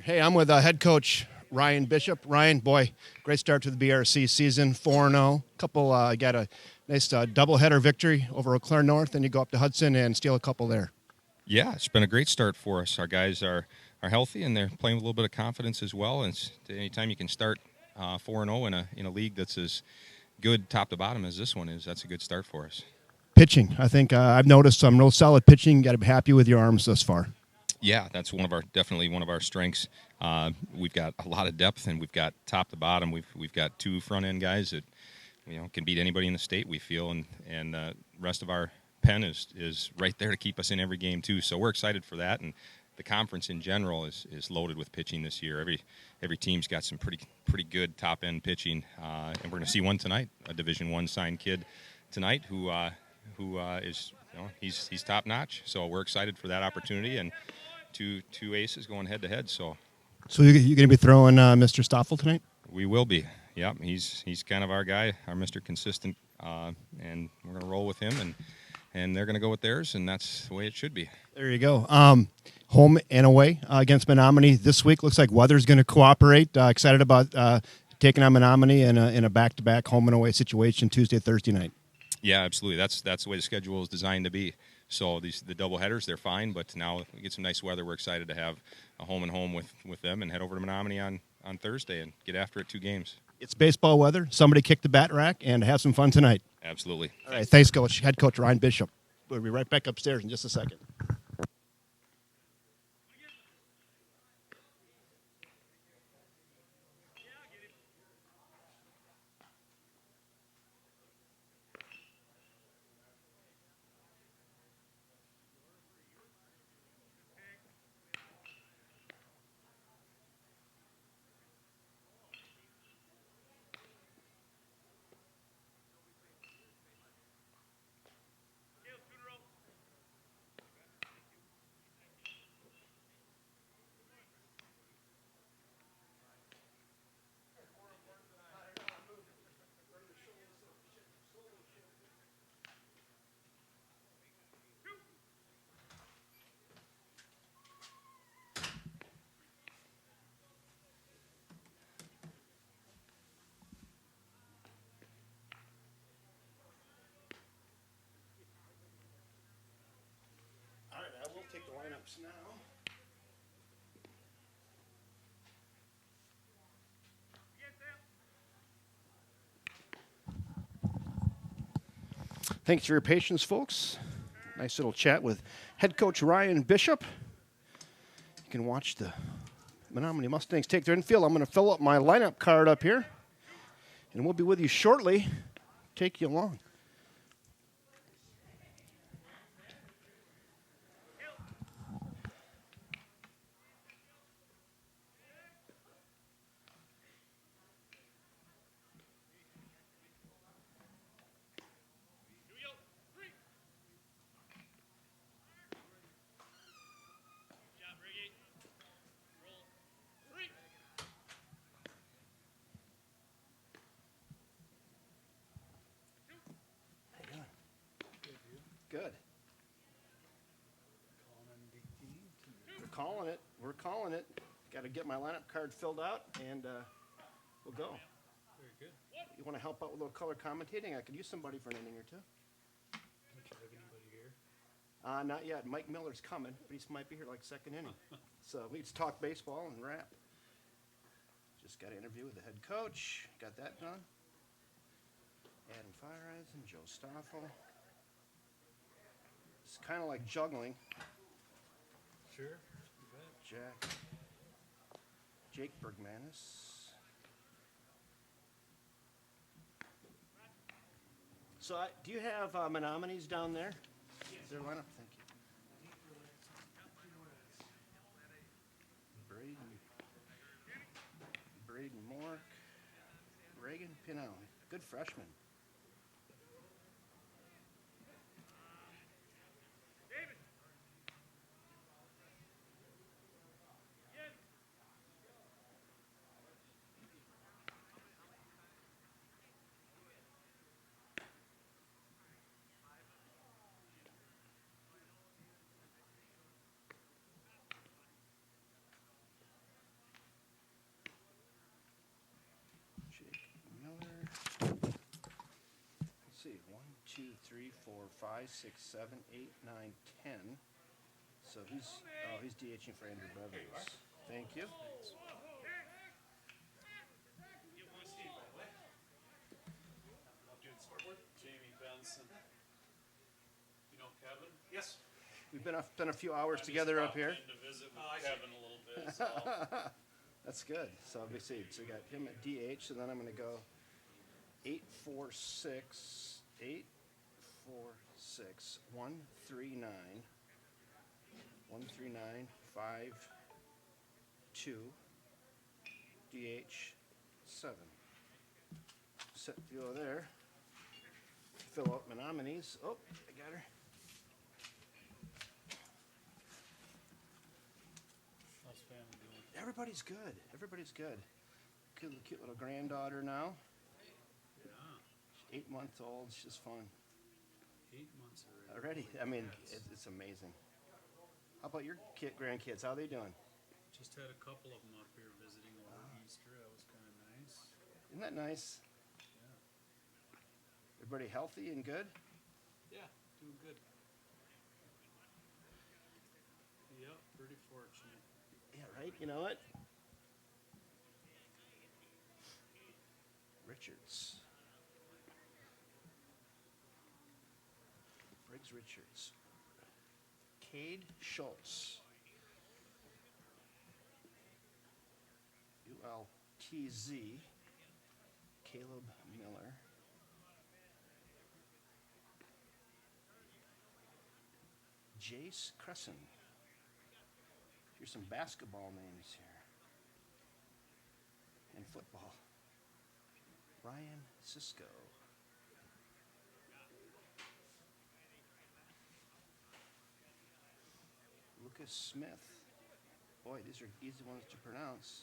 Hey, I'm with head coach Ryan Bishop. Ryan, boy, great start to the BRC season, 4-0. Got a nice doubleheader victory over Eau Claire North, and you go up to Hudson and steal a couple there. Yeah, it's been a great start for us. Our guys are healthy, and they're playing with a little bit of confidence as well. And anytime you can start 4-0 in a league that's as good top to bottom as this one is, that's a good start for us. Pitching, I think I've noticed some real solid pitching. You got to be happy with your arms thus far. Yeah, that's definitely one of our strengths. We've got a lot of depth, and we've got top to bottom. We've got two front end guys that can beat anybody in the state. We feel, and the rest of our pen is right there to keep us in every game too. So we're excited for that, and the conference in general is loaded with pitching this year. Every team's got some pretty good top end pitching, and we're going to see one tonight, a Division I signed kid tonight who is he's top notch. So we're excited for that opportunity, and two aces going head to head. So you're going to be throwing Mr. Stoffel tonight? We will be. Yep, he's kind of our guy, our Mr. Consistent, and we're going to roll with him, and they're going to go with theirs, and that's the way it should be. There you go. Home and away against Menomonie this week. Looks like weather's going to cooperate. Excited about taking on Menomonie in a back-to-back home and away situation Tuesday, Thursday night. Yeah, absolutely. That's the way the schedule is designed to be. So the double headers, they're fine, but now we get some nice weather. We're excited to have a home and home with them and head over to Menomonie on Thursday and get after it 2 games. It's baseball weather. Somebody kick the bat rack and have some fun tonight. Absolutely. All right, thanks, Coach. Head Coach Ryan Bishop. We'll be right back upstairs in just a second. Take the lineups now. Thanks for your patience, folks. Nice little chat with head coach Ryan Bishop. You can watch the Menomonie Mustangs take their infield. I'm going to fill up my lineup card up here, and we'll be with you shortly. Take you along. Good. We're calling it. Got to get my lineup card filled out, and we'll go. Very good. You want to help out with a little color commentating? I could use somebody for an inning or two. Don't you have anybody here? Not yet. Mike Miller's coming, but he might be here like second inning. So we just talk baseball and wrap. Just got an interview with the head coach. Got that done. Adam Fireisen, Joe Stoffel. It's kind of like juggling. Sure. You bet. Jake Bergmanis. So do you have Menomonies down there? Yes. Is there a lineup? Thank you. Braden Mork. Reagan Pinell. Good freshman. 2, 3, 4, 5, 6, 7, 8, 9, 10. So he's DHing for Andrew Bevins. Thank you. Jamie Benson. You know Kevin? Yes. We've done a few hours together up here. To visit with Kevin a little bit. So. That's good. So we see. So we got him at DH, and then I'm going to go 8, 4, 6, 8, 4, 6, 1, 3, 9, 1, 3, 9, 5, 2, DH, 7. Set to go there. Fill out Menomonies. Oh, I got her. How's family doing? Everybody's good. Everybody's good. Cute little granddaughter now. Yeah. 8 months old. She's fun. 8 months already. Already? I mean, it's amazing. How about your grandkids? How are they doing? Just had a couple of them up here visiting over Easter. That was kind of nice. Isn't that nice? Yeah. Everybody healthy and good? Yeah, doing good. Yep, pretty fortunate. Yeah, right? You know what? Richards. Briggs Richards. Cade Schultz. ULTZ. Caleb Miller. Jace Crescent. Here's some basketball names here. And football. Ryan Cisco. Lucas Smith. Boy, these are easy ones to pronounce.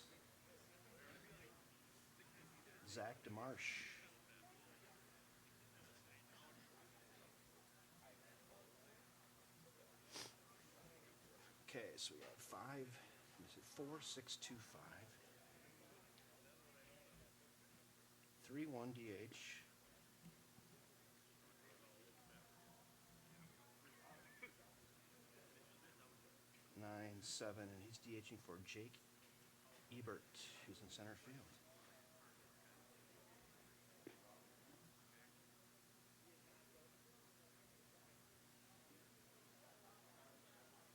Zach DeMarsh. Okay, so we got 5, 4, 6, 2, 5. 3, 1 DH. Nine, 7, and he's DHing for Jake Ebert, who's in center field.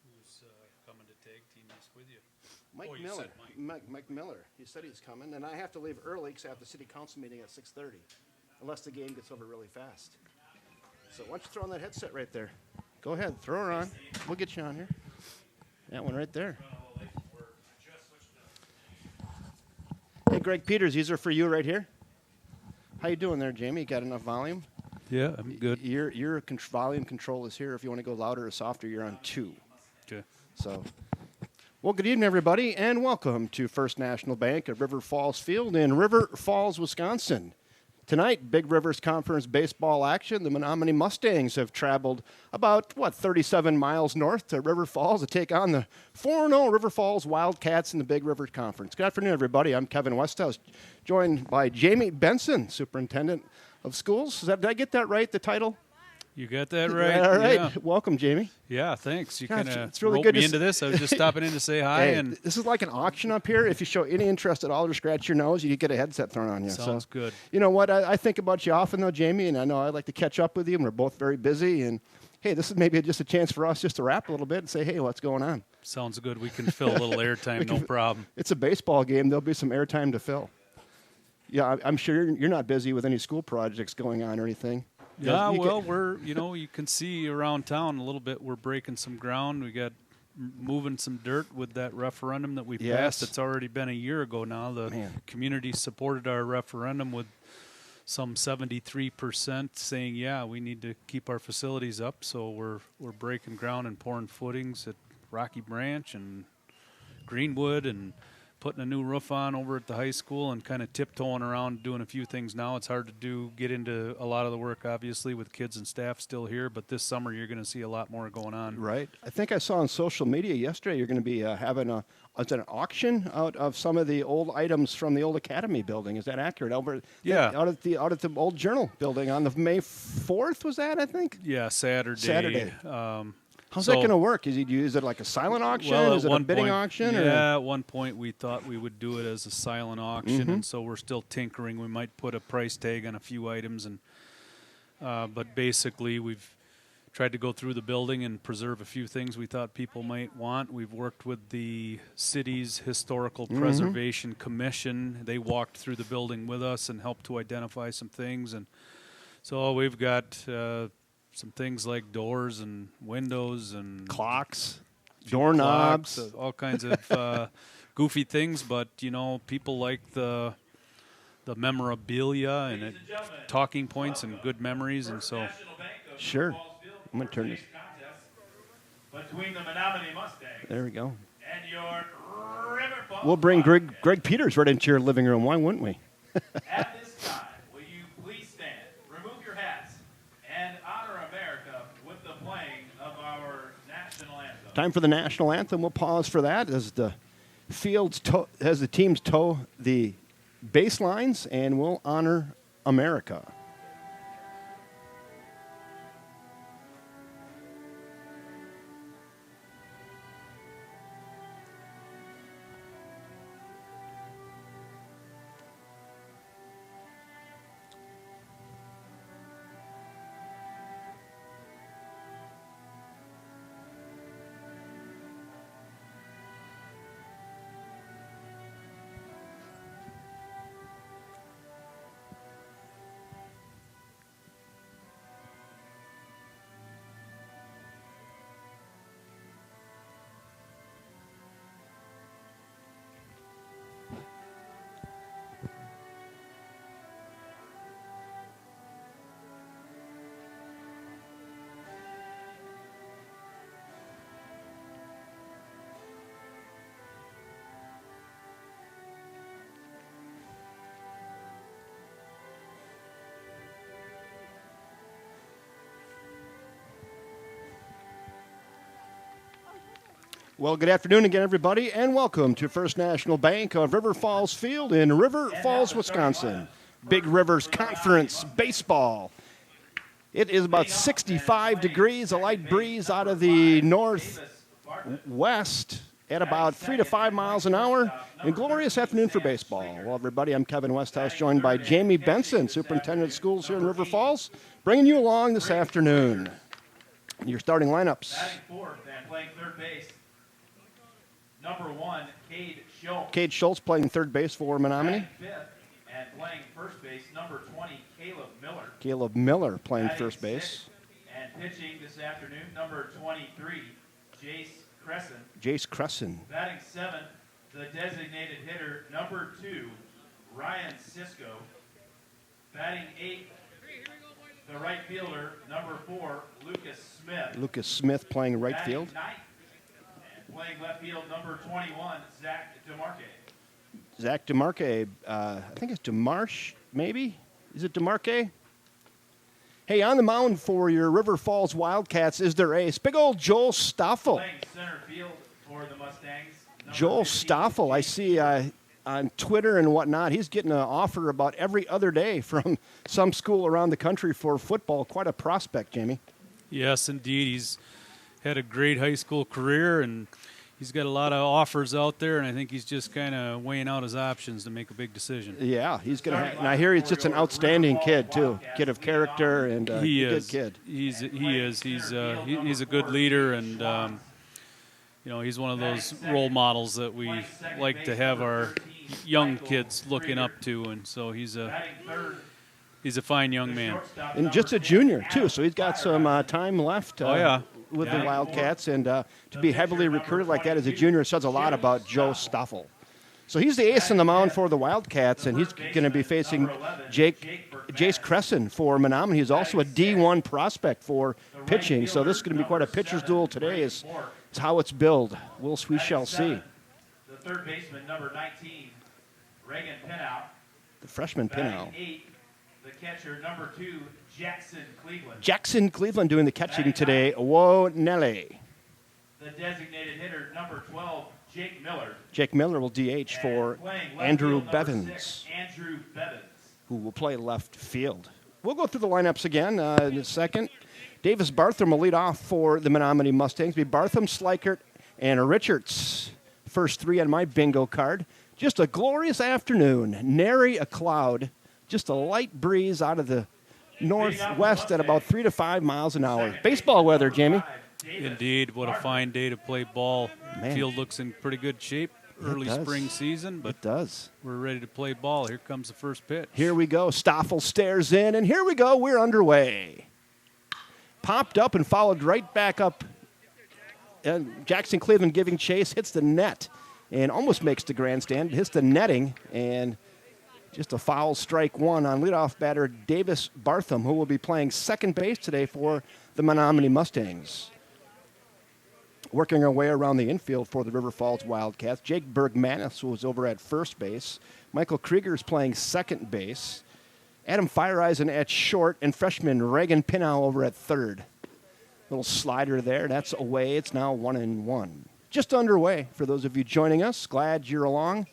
Who's coming to tag team this with you? Mike Oh, you Miller. said Mike Miller. He said he's coming, and I have to leave early because I have the city council meeting at 6:30, unless the game gets over really fast. So why don't you throw on that headset right there? Go ahead, throw her on. We'll get you on here. That one right there. Hey, Greg Peters, these are for you right here. How you doing there, Jamie? You got enough volume? Yeah, I'm good. Your volume control is here. If you want to go louder or softer, you're on 2. Okay. So, well, good evening, everybody, and welcome to First National Bank at River Falls Field in River Falls, Wisconsin. Tonight, Big Rivers Conference baseball action. The Menomonie Mustangs have traveled about, 37 miles north to River Falls to take on the 4-0 River Falls Wildcats in the Big Rivers Conference. Good afternoon, everybody. I'm Kevin Westhouse, joined by Jamie Benson, Superintendent of Schools. Did I get that right, the title? You got that right. All right. Yeah, Welcome, Jamie. yeah thanks. You Gosh, kind of it's really roped good me to into this. I was just stopping in to say hi. Hey, And this is like an auction up here. If you show any interest at all or scratch your nose, you get a headset thrown on you. sounds So, good. you know what? I think about you often, though, Jamie, and I know I'd like to catch up with you, and we're both very busy. And, hey, this is maybe just a chance for us just to rap a little bit and say, hey, what's going on? Sounds good. We can fill a little airtime, no problem. It's a baseball game. There'll be some airtime to fill. Yeah, I'm sure you're not busy with any school projects going on or anything. Yeah, You well, get- we're, you can see around town a little bit. We're breaking some ground. We got moving some dirt with that referendum that we Yes. passed. It's already been a year ago now. The Man. community supported our referendum with some 73% saying, yeah, we need to keep our facilities up. So we're breaking ground and pouring footings at Rocky Branch and Greenwood and putting a new roof on over at the high school and kind of tiptoeing around doing a few things now. It's hard to get into a lot of the work, obviously, with kids and staff still here. But this summer, you're going to see a lot more going on. Right. I think I saw on social media yesterday you're going to be having an auction out of some of the old items from the old Academy building. Is that accurate? Yeah. Out at the old Journal building on the May 4th, was that, I think? Yeah, Saturday. Saturday. How's that going to work? Is it like a silent auction? Well, is it a bidding auction? Yeah, at one point we thought we would do it as a silent auction, Mm-hmm. and so we're still tinkering. We might put a price tag on a few items, and but basically we've tried to go through the building and preserve a few things we thought people might want. We've worked with the city's Historical Mm-hmm. Preservation Commission. They walked through the building with us and helped to identify some things, and so we've got some things like doors and windows and Clocks, clocks, doorknobs. all kinds of goofy things. But people like the memorabilia and talking points and good memories, and so Sure. I'm going to turn this. Between the Menomonie Mustangs There we go. and your River Falls We'll bring Wildcats. Greg Peters right into your living room. Why wouldn't we? At this time, will you please stand, remove your hats, and honor America with the playing of our national anthem? Time for the national anthem. We'll pause for that as the as the teams toe the baselines, and we'll honor America. Well, good afternoon again, everybody, and welcome to First National Bank of River Falls Field in River Falls, Wisconsin. Big Rivers Conference Baseball. It is about 65 degrees, a light breeze out of the northwest at about 3 to 5 miles an hour. And glorious afternoon for baseball. Well, everybody, I'm Kevin Westhouse, joined by Jamie Benson, Superintendent of Schools here in River Falls, bringing you along this afternoon. Your starting lineups. Batting fourth and playing third base, number 1, Cade Schultz. Cade Schultz playing third base for Menomonie. Batting fifth and playing first base, number 20, Caleb Miller. Caleb Miller playing Batting first base. sixth and pitching this afternoon, number 23, Jace Crescent. Jace Crescent. Batting seventh, the designated hitter, number 2, Ryan Sisko. Batting eighth, the right fielder, number 4, Lucas Smith. Lucas Smith playing right Batting field. ninth and playing left field, number 21, Zach DeMarque. Zach DeMarque, I think it's DeMarche, maybe? Is it DeMarque? Hey, on the mound for your River Falls Wildcats is their ace, big old Joel Stoffel. Playing center field for the Mustangs, number Joel 15, Stoffel, I see on Twitter and whatnot, he's getting an offer about every other day from some school around the country for football. Quite a prospect, Jamie. yes, indeed, he's had a great high school career, and he's got a lot of offers out there, and I think he's just kind of weighing out his options to make a big decision. Yeah, he's going to and I hear he's just an outstanding kid, too. Kid of character and He a good is. kid. He's he's a good leader, and he's one of those role models that we like to have our young kids looking up to, and so he's a fine young man. And just a junior, too, so he's got some time left with the Wildcats. And to be heavily recruited like that as a junior says a lot about Joe Stoffel. So he's the ace on the mound for the Wildcats, and he's going to be facing Jace Crescent for Menomonie. He's also a D1 prospect for pitching, so this is going to be quite a pitcher's duel today is how it's billed. We shall see. The third baseman, number 19, Reagan Pinow. The freshman Pinow. Batting 8, the catcher, number 2, Jackson Cleveland. Jackson Cleveland doing the catching today. Whoa, Nelly. The designated hitter, number 12, Jake Miller. Jake Miller will DH for And playing left Andrew field, number Bevins, 6, Andrew Bevins. who will play left field. We'll go through the lineups again in a second. Davis Bartham will lead off for the Menomonie Mustangs. Be Bartham, Slikert, and Richards. First three on my bingo card. Just a glorious afternoon. Nary a cloud. Just a light breeze out of the northwest at about 3 to 5 miles an hour. Baseball weather, Jamie. Indeed, what a fine day to play ball. Man. Field looks in pretty good shape. Early does. spring season, but It does. we're ready to play ball. Here comes the first pitch. Here we go. Stoffel stares in, and here we go. We're underway. Popped up and followed right back up. And Jackson Cleveland giving chase, hits the net, and almost makes the grandstand. Hits the netting, and just a foul strike one on leadoff batter Davis Bartham, who will be playing second base today for the Menomonie Mustangs. Working our way around the infield for the River Falls Wildcats, Jake Bergmanis was over at first base. Michael Krigger is playing second base. Adam Fireeisen at short, and freshman Reagan Pinow over at third. Little slider there. That's away. It's now 1-1. Just underway for those of you joining us. Glad you're along.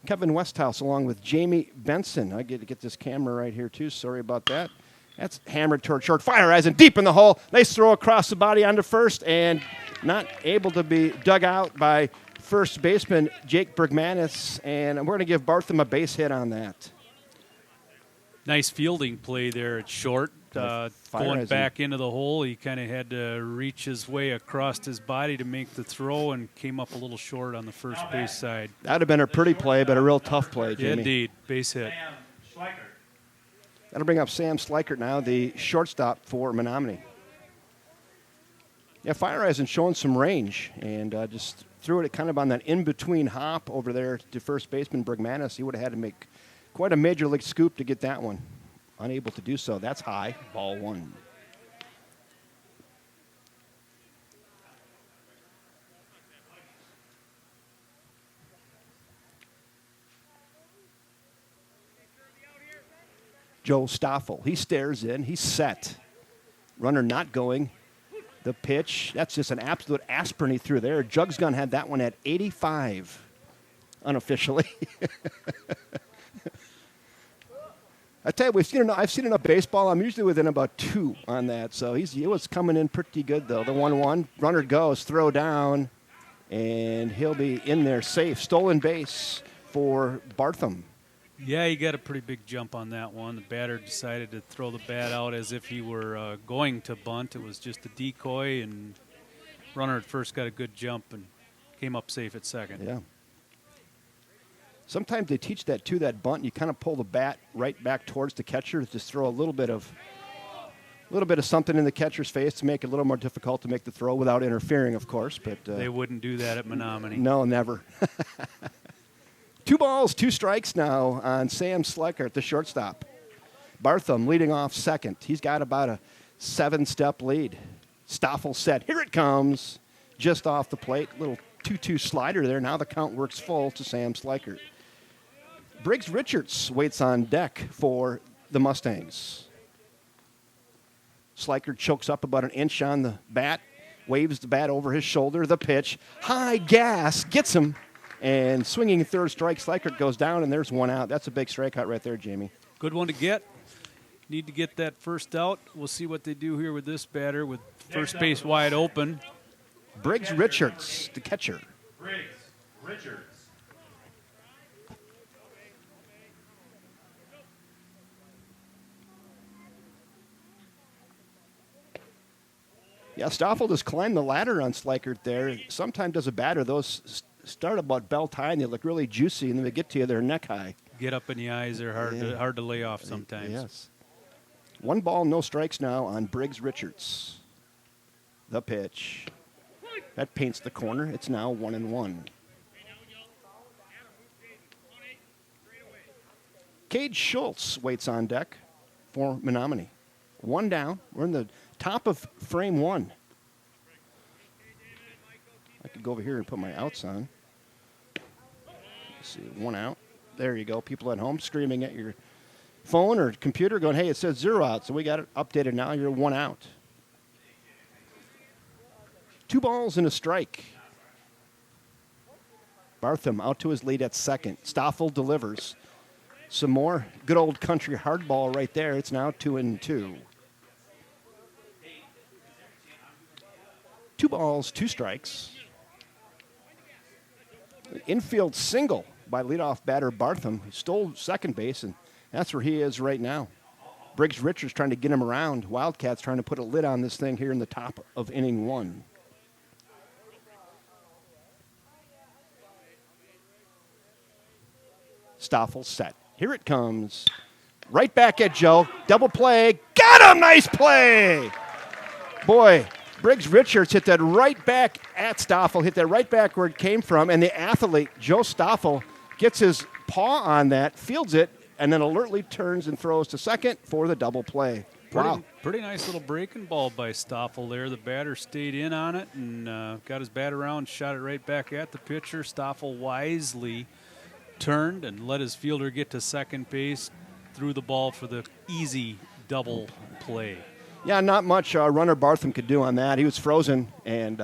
Kevin Westhouse along with Jamie Benson. I get to get this camera right here, too. Sorry about that. That's hammered toward short. Fireeisen deep in the hole. Nice throw across the body onto first, and not able to be dug out by first baseman Jake Bergmanis. And we're going to give Bartham a base hit on that. Nice fielding play there at short. Going back into the hole, he kind of had to reach his way across his body to make the throw and came up a little short on the first base side. That would have been a pretty play, but a real tough play, Jamie. Indeed, base hit. Sam Schleicher. That'll bring up Sam Slikert now, the shortstop for Menomonie. Yeah, Fireeisen showing some range, and just threw it kind of on that in-between hop over there to first baseman Bergmanis. He would have had to make quite a major league scoop to get that one. Unable to do so. That's high. Ball one. Joe Stoffel. He stares in. He's set. Runner not going. The pitch. That's just an absolute aspirin he threw there. Jugs Gun had that one at 85 unofficially. I tell you, I've seen enough baseball. I'm usually within about 2 on that. So he was coming in pretty good, though. The 1-1. Runner goes, throw down, and he'll be in there safe. Stolen base for Bartham. Yeah, he got a pretty big jump on that one. The batter decided to throw the bat out as if he were going to bunt. It was just a decoy, and runner at first got a good jump and came up safe at second. Yeah. Sometimes they teach that too, that bunt. You kind of pull the bat right back towards the catcher, just throw a little bit of something in the catcher's face to make it a little more difficult to make the throw without interfering, of course. But they wouldn't do that at Menomonie. No, never. 2 balls, 2 strikes now on Sam Slikert, the shortstop. Bartham leading off second. He's got about a 7-step lead. Stoffel set. Here it comes. Just off the plate. Little 2-2 slider there. Now the count works full to Sam Slikert. Briggs Richards waits on deck for the Mustangs. Slikert chokes up about an inch on the bat, waves the bat over his shoulder. The pitch, high gas, gets him, and swinging third strike. Slikert goes down, and there's one out. That's a big strikeout right there, Jamie. Good one to get. Need to get that first out. We'll see what they do here with this batter with first base wide open. Briggs Richards, the catcher. Briggs Richards. Yeah, Stoffel just climbed the ladder on Slikert there. Sometimes as a batter, those start about belt high and they look really juicy, and then they get to you, they're neck high. Get up in the eyes. They're hard to lay off sometimes. Yes. 1 ball, no strikes now on Briggs Richards. The pitch. That paints the corner. It's now 1-1. Cade Schultz waits on deck for Menomonie. 1 down. We're in the top of frame 1. I could go over here and put my outs on. Let's see, 1 out. There you go. People at home screaming at your phone or computer going, hey, it says 0 out. So we got it updated now. You're 1 out. 2 balls and a strike. Bartham out to his lead at second. Stoffel delivers. Some more good old country hardball right there. It's now 2-2. 2 balls, 2 strikes. Infield single by leadoff batter Bartham. He stole second base, and that's where he is right now. Briggs Richards trying to get him around. Wildcats trying to put a lid on this thing here in the top of inning 1. Stoffel set. Here it comes. Right back at Joe. Double play. Got him! Nice play! Boy, Briggs Richards hit that right back at Stoffel, hit that right back where it came from, and the athlete, Joe Stoffel, gets his paw on that, fields it, and then alertly turns and throws to second for the double play. Wow. Pretty nice little breaking ball by Stoffel there. The batter stayed in on it and got his bat around, shot it right back at the pitcher. Stoffel wisely turned and let his fielder get to second base, threw the ball for the easy double play. Yeah, not much runner Bartham could do on that. He was frozen and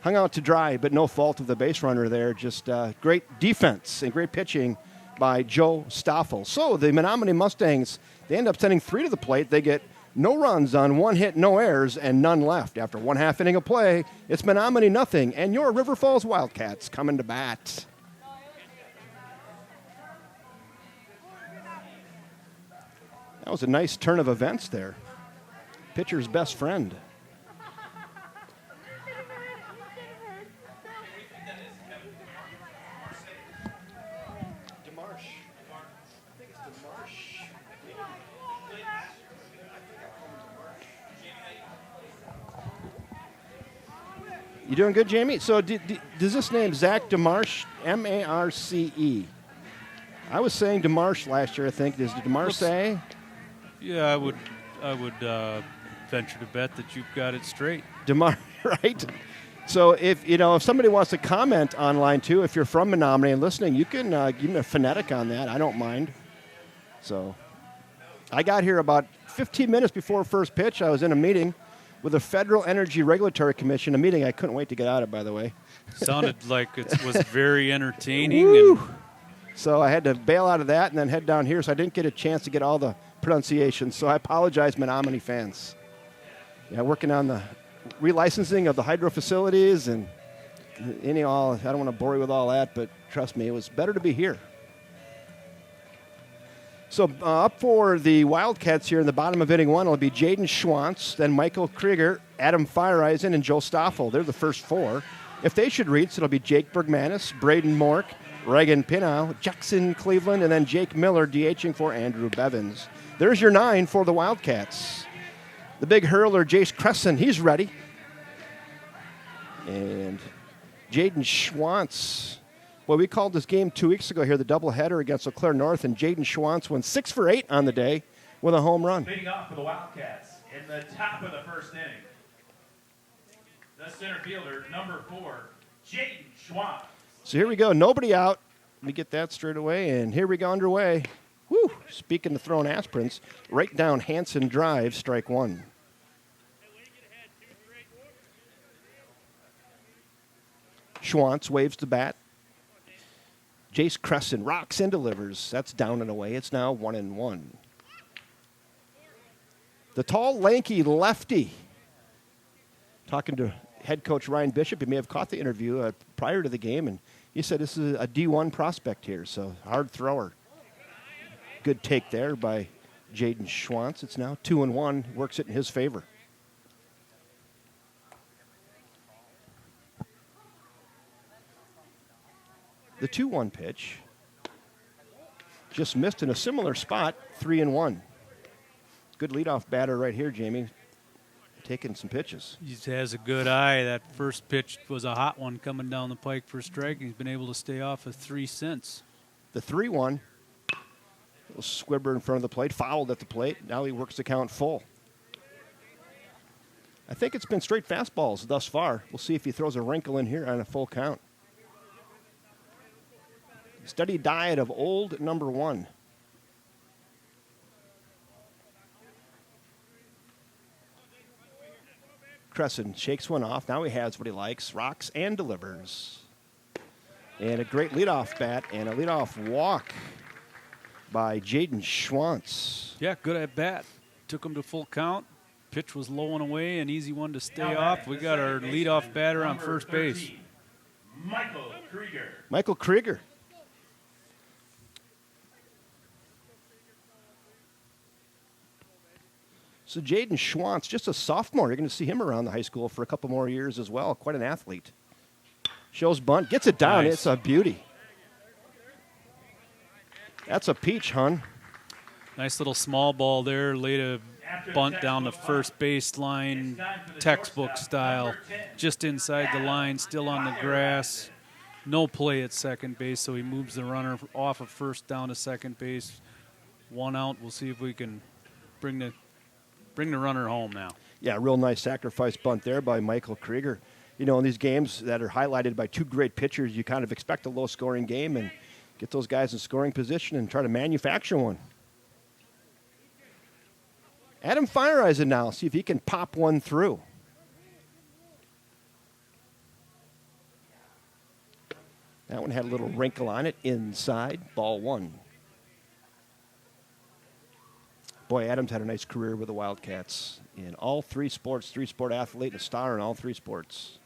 hung out to dry, but no fault of the base runner there. Just great defense and great pitching by Joe Stoffel. So the Menomonie Mustangs, they end up sending 3 to the plate. They get no runs on 1 hit, no errors, and none left. After 1/2 inning of play, it's Menomonie nothing, and your River Falls Wildcats coming to bat. That was a nice turn of events there. Pitcher's best friend. DeMarsh. I think it's DeMarsh. You doing good, Jamie? So does this name Zach DeMarsh, M-A-R-C-E? I was saying DeMarsh last year, I think. Does DeMarsh say? Yeah, I would venture to bet that you've got it straight. DeMar, right? So if somebody wants to comment online too, if you're from Menomonie and listening, you can give me a phonetic on that. I don't mind. So I got here about 15 minutes before first pitch. I was in a meeting with the Federal Energy Regulatory Commission, a meeting I couldn't wait to get out of, by the way. Sounded like it was very entertaining. Woo! And So I had to bail out of that and then head down here, so I didn't get a chance to get all the pronunciations. So I apologize, Menomonie fans. Yeah, working on the relicensing of the hydro facilities and I don't want to bore you with all that, but trust me, it was better to be here. So up for the Wildcats here in the bottom of inning 1 will be Jaden Schwantz, then Michael Krigger, Adam Fireisen, and Joe Stoffel. They're the first 4. If they should reach, it'll be Jake Bergmanis, Braden Mork, Reagan Pinnow, Jackson Cleveland, and then Jake Miller DHing for Andrew Bevins. There's your 9 for the Wildcats. The big hurler, Jace Crescent, he's ready. And Jaden Schwantz. Well, we called this game 2 weeks ago here, the doubleheader against Eau Claire North, and Jaden Schwantz went 6 for 8 on the day with a home run. Leading off for the Wildcats in the top of the first inning, the center fielder, number 4, Jaden Schwantz. So here we go, nobody out. Let me get that straight away, and here we go underway. Woo! Speaking of throwing aspirins, right down Hanson Drive, strike 1. Schwantz waves the bat. Jace Crescent rocks and delivers. That's down and away. It's now 1-1. The tall, lanky lefty. Talking to head coach Ryan Bishop, he may have caught the interview prior to the game, and he said this is a D1 prospect here, so hard thrower. Good take there by Jaden Schwantz. It's now 2-1. Works it in his favor. The 2-1 pitch just missed in a similar spot, 3-1. Good leadoff batter right here, Jamie. Taking some pitches. he has a good eye. That first pitch was a hot one coming down the pike for a strike. He's been able to stay off of 3 since. The 3-1. Little squibber in front of the plate, fouled at the plate. Now he works the count full. I think it's been straight fastballs thus far. We'll see if he throws a wrinkle in here on a full count. Steady diet of old number 1. Crescent shakes one off. Now he has what he likes, rocks and delivers. And a great leadoff bat and a leadoff walk by Jaden Schwantz. Yeah, good at bat. Took him to full count. Pitch was low and away, an easy one to stay off. We got our leadoff batter on first base. Michael Krigger. Michael Krigger. So Jaden Schwantz, just a sophomore. You're going to see him around the high school for a couple more years as well. Quite an athlete. Shows bunt, gets it down. Nice. It's a beauty. That's a peach, hun. Nice little small ball there. Laid a bunt down the first baseline, textbook style. Just inside the line, still on the grass. No play at second base, so he moves the runner off of first down to second base. 1 out. We'll see if we can bring the runner home now. Yeah, real nice sacrifice bunt there by Michael Krieger. You know, in these games that are highlighted by 2 great pitchers, you kind of expect a low-scoring game and get those guys in scoring position and try to manufacture one. Adam Fireisen now, see if he can pop one through. That one had a little wrinkle on it inside, ball 1. Boy, Adams had a nice career with the Wildcats in all 3 sports, 3-sport athlete, and a star in all 3 sports.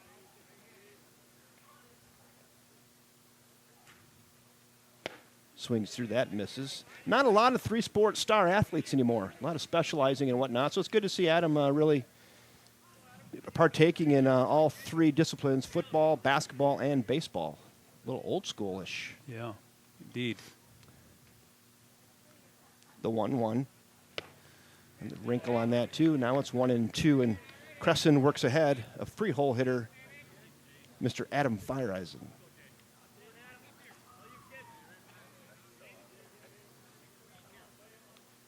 Swings through that, misses. Not a lot of 3-sport star athletes anymore. A lot of specializing and whatnot. So it's good to see Adam really partaking in all 3 disciplines, football, basketball, and baseball. A little old schoolish. Yeah, indeed. The 1-1. And the wrinkle on that, too. Now it's 1-2, and Crescent works ahead. A free-hole hitter, Mr. Adam Fireisen.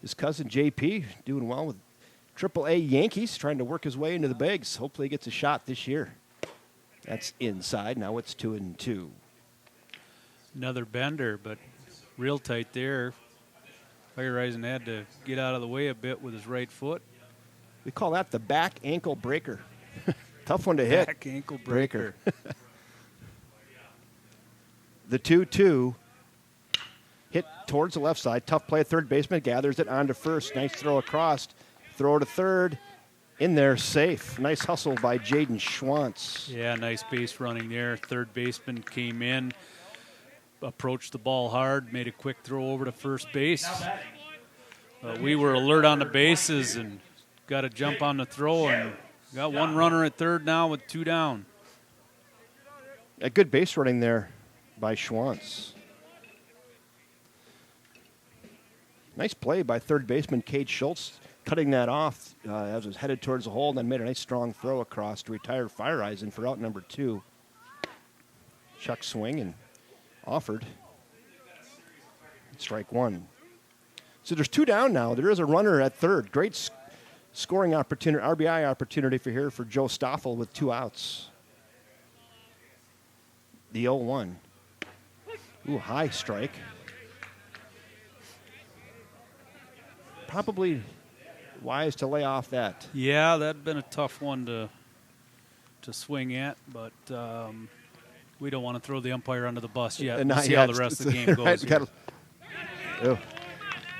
His cousin JP doing well with AAA Yankees, trying to work his way into the bigs. Hopefully he gets a shot this year. That's inside. Now it's 2-2. Another bender, but real tight there. Fireisen had to get out of the way a bit with his right foot. We call that the back ankle breaker. Tough one to hit. Back ankle breaker. The 2-2. Hit towards the left side. Tough play. Third baseman gathers it onto first. Nice throw across. Throw to third. In there, safe. Nice hustle by Jaden Schwantz. Yeah, nice base running there. Third baseman came in, approached the ball hard, made a quick throw over to first base. We were alert on the bases and got a jump on the throw and got 1 runner at third now with 2 down. A good base running there by Schwantz. Nice play by third baseman Cade Schultz, cutting that off as it was headed towards the hole, and then made a nice strong throw across to retire Fireisen for out number 2. Chuck swing and offered. Strike 1. So there's 2 down now. There is a runner at third. Great scoring opportunity, RBI opportunity for Joe Stoffel with 2 outs. The 0-1. Ooh, high strike. Probably wise to lay off that. Yeah, that'd been a tough one to swing at, but we don't want to throw the umpire under the bus yet. We'll see how the rest of the game goes.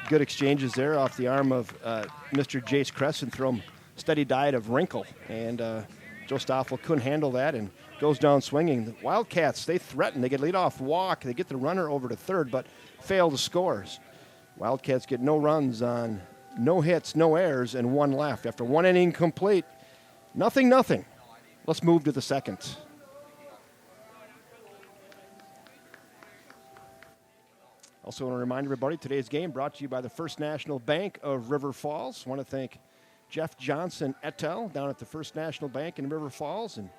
Good exchanges there off the arm of Mr. Jace Crescent. Throw him steady diet of wrinkle, and Joe Stoffel couldn't handle that and goes down swinging. The Wildcats, they threaten. They get leadoff walk. They get the runner over to third, but fail to score. Wildcats get no runs on no hits, no errors, and 1 left. After 1 inning complete, nothing. Let's move to the second. Also want to remind everybody, today's game brought to you by the First National Bank of River Falls. I want to thank Jeff Johnson et al. Down at the First National Bank in River Falls and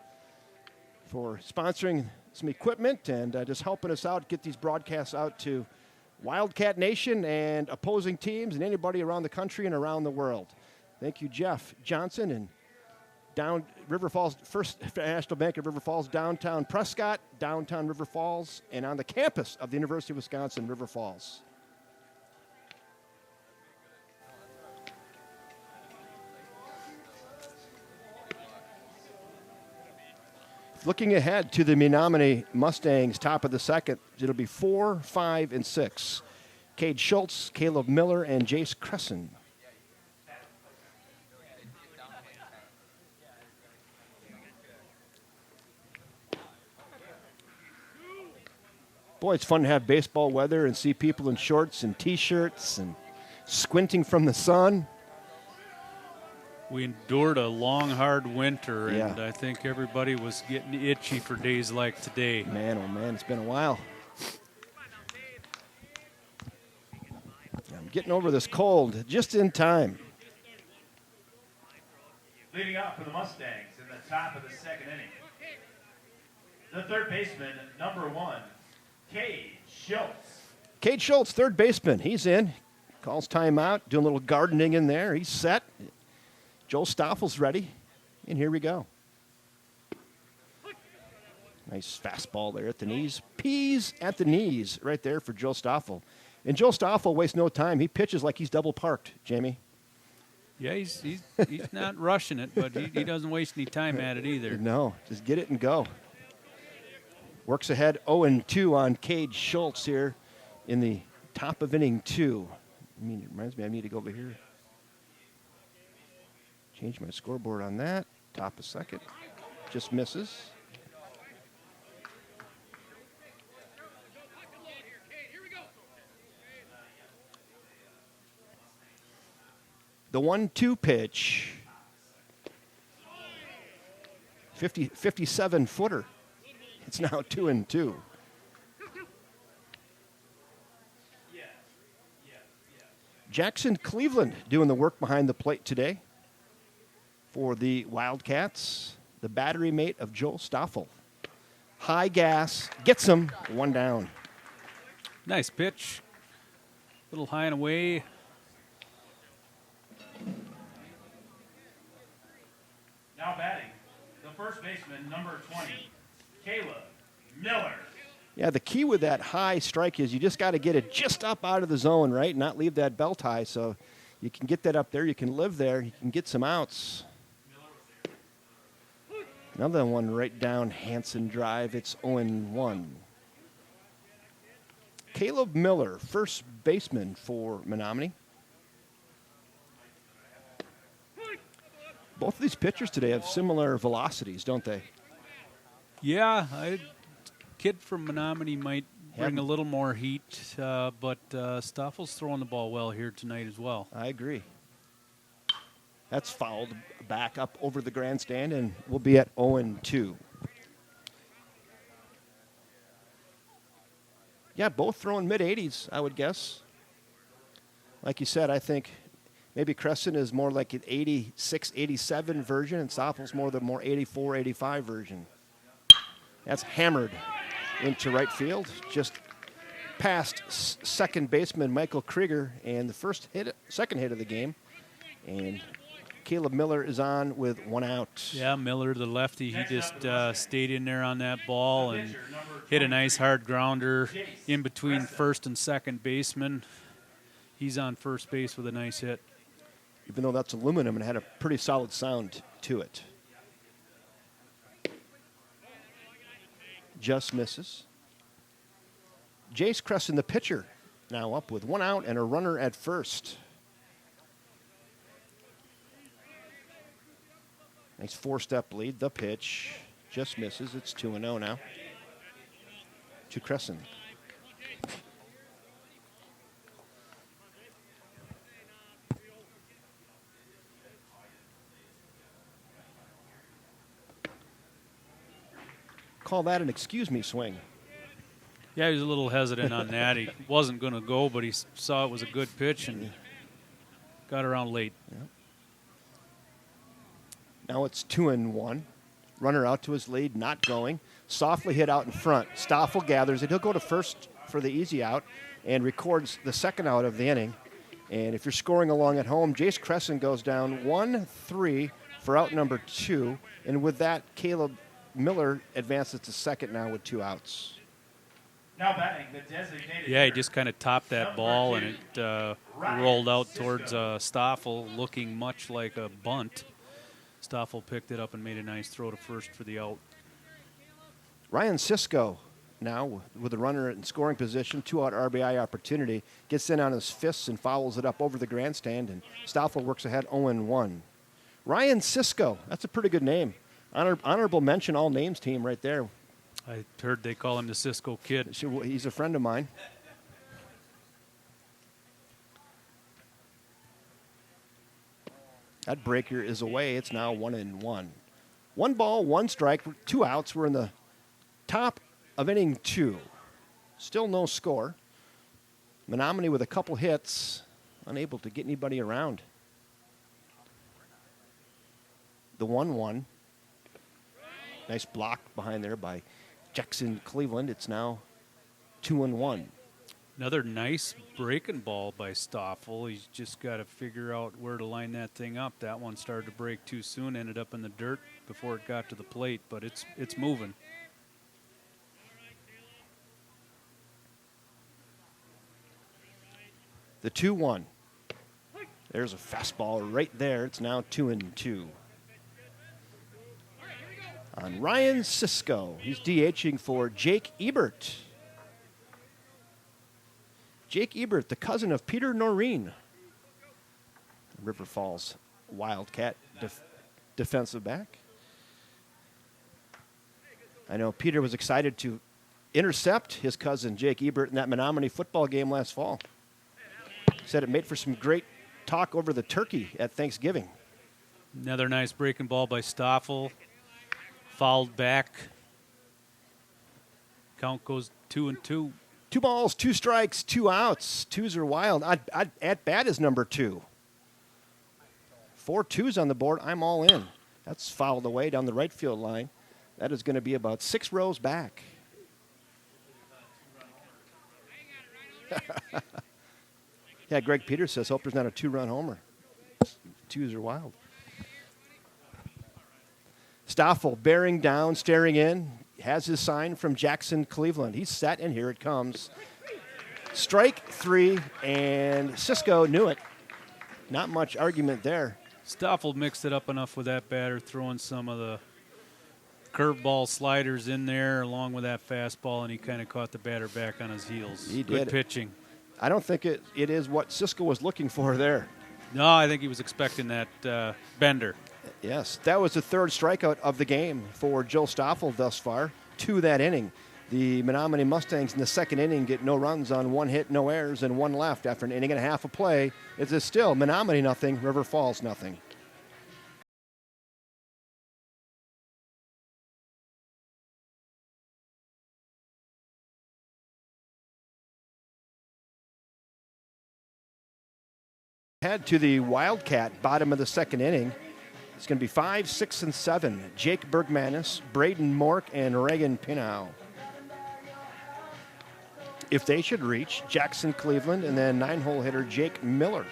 for sponsoring some equipment and just helping us out, get these broadcasts out to Wildcat Nation and opposing teams and anybody around the country and around the world. Thank you, Jeff Johnson, and down River Falls, First National Bank of River Falls, downtown Prescott, downtown River Falls, and on the campus of the University of Wisconsin, River Falls. Looking ahead to the Menomonie Mustangs, top of the second, it'll be 4, 5, and 6. Cade Schultz, Caleb Miller, and Jace Cresson. Boy, it's fun to have baseball weather and see people in shorts and T-shirts and squinting from the sun. We endured a long, hard winter, and Yeah. I think everybody was getting itchy for days like today. Man, oh man, it's been a while. I'm getting over this cold just in time. Leading off for the Mustangs in the top of the second inning. The third baseman, number 1, Cade Schultz. Cade Schultz, third baseman. He's in. Calls timeout, doing a little gardening in there. He's set. Joel Stoffel's ready. And here we go. Nice fastball there at the knees. Peas at the knees right there for Joe Stoffel. And Joe Stoffel wastes no time. He pitches like he's double parked, Jamie. Yeah, he's not rushing it, but he doesn't waste any time at it either. No, just get it and go. Works ahead 0-2 on Cade Schultz here in the top of inning 2. It reminds me I need to go over here. Change my scoreboard on that. Top of second. Just misses. The 1-2 pitch. 57-footer. It's now 2-2. Jackson Cleveland doing the work behind the plate today for the Wildcats, the battery mate of Joel Stoffel. High gas, gets him, one down. Nice pitch. A little high and away. Now batting, the first baseman, number 20, Caleb Miller. Yeah, the key with that high strike is you just got to get it just up out of the zone, right? Not leave that belt high. So you can get that up there. You can live there. You can get some outs. Another one right down Hanson Drive. It's 0-1. Caleb Miller, first baseman for Menomonie. Both of these pitchers today have similar velocities, don't they? Yeah, kid from Menomonie might bring a little more heat, but Stoffel's throwing the ball well here tonight as well. I agree. That's fouled back up over the grandstand, and we'll be at 0-2. Yeah, both throwing mid-80s, I would guess. Like you said, I think maybe Crescent is more like an 86, 87 version, and Stoffel's more the more 84, 85 version. That's hammered into right field, just past second baseman Michael Krigger, and the second hit of the game. And Caleb Miller is on with one out. Yeah, Miller, the lefty, he just stayed in there on that ball and hit a nice hard grounder in between first and second baseman. He's on first base with a nice hit. Even though that's aluminum and had a pretty solid sound to it. Just misses. Jace Cresson, the pitcher, now up with one out and a runner at first. Nice four-step lead. The pitch just misses. It's 2-0 now to Cresson. Call that an excuse me swing. Yeah, he was a little hesitant on that. He wasn't going to go, but he saw it was a good pitch and got around late. Yeah. Now it's 2-1. Runner out to his lead, not going. Softly hit out in front. Stoffel gathers it. He'll go to first for the easy out and records the second out of the inning. And if you're scoring along at home, Jace Cresson goes down 1-3 for out number 2. And with that, Caleb Miller advances to second now with 2 outs. Now batting the designated Yeah, he hitter, just kind of topped that ball, and it rolled out towards Stoffel, looking much like a bunt. Stoffel picked it up and made a nice throw to first for the out. Ryan Cisco now with a runner in scoring position, 2-out RBI opportunity, gets in on his fists and fouls it up over the grandstand, and Stoffel works ahead 0-1. Ryan Cisco, that's a pretty good name. Honorable mention all names team right there. I heard they call him the Cisco Kid. He's a friend of mine. That breaker is away. It's now 1-1. 1 ball, 1 strike, 2 outs. We're in the top of inning 2. Still no score. Menomonie with a couple hits, unable to get anybody around. The 1-1. Nice block behind there by Jackson Cleveland. It's now 2-1. Another nice breaking ball by Stoffel. He's just got to figure out where to line that thing up. That one started to break too soon, ended up in the dirt before it got to the plate, but it's moving. The 2-1. There's a fastball right there. It's now 2-2. On Ryan Cisco. He's DHing for Jake Ebert. Jake Ebert, the cousin of Peter Noreen. River Falls Wildcat defensive back. I know Peter was excited to intercept his cousin Jake Ebert in that Menomonie football game last fall. Said it made for some great talk over the turkey at Thanksgiving. Another nice breaking ball by Stoffel. Fouled back. Count goes 2-2. 2 balls, 2 strikes, 2 outs. 2s are wild. At bat is number 2. 4 2s on the board. I'm all in. That's fouled away down the right field line. That is going to be about 6 rows back. Yeah, Greg Peters says, hope there's not a 2-run homer. 2s are wild. Stoffel bearing down, staring in, has his sign from Jackson Cleveland. He's set, and here it comes. Strike 3, and Cisco knew it. Not much argument there. Stoffel mixed it up enough with that batter, throwing some of the curveball sliders in there along with that fastball, and he kind of caught the batter back on his heels. He Good did. pitching. I don't think it is what Cisco was looking for there. No, I think he was expecting that bender. Yes, that was the 3rd strikeout of the game for Joe Stoffel thus far, 2 that inning. The Menomonie Mustangs in the 2nd inning get no runs on 1 hit, no errors, and 1 left after an inning and a half of play. It is still Menomonie nothing, River Falls nothing. Head to the Wildcat, bottom of the 2nd inning. It's going to be 5, 6, and 7. Jake Bergmanis, Braden Mork, and Reagan Pinau. If they should reach, Jackson Cleveland, and then 9-hole hitter Jake Miller.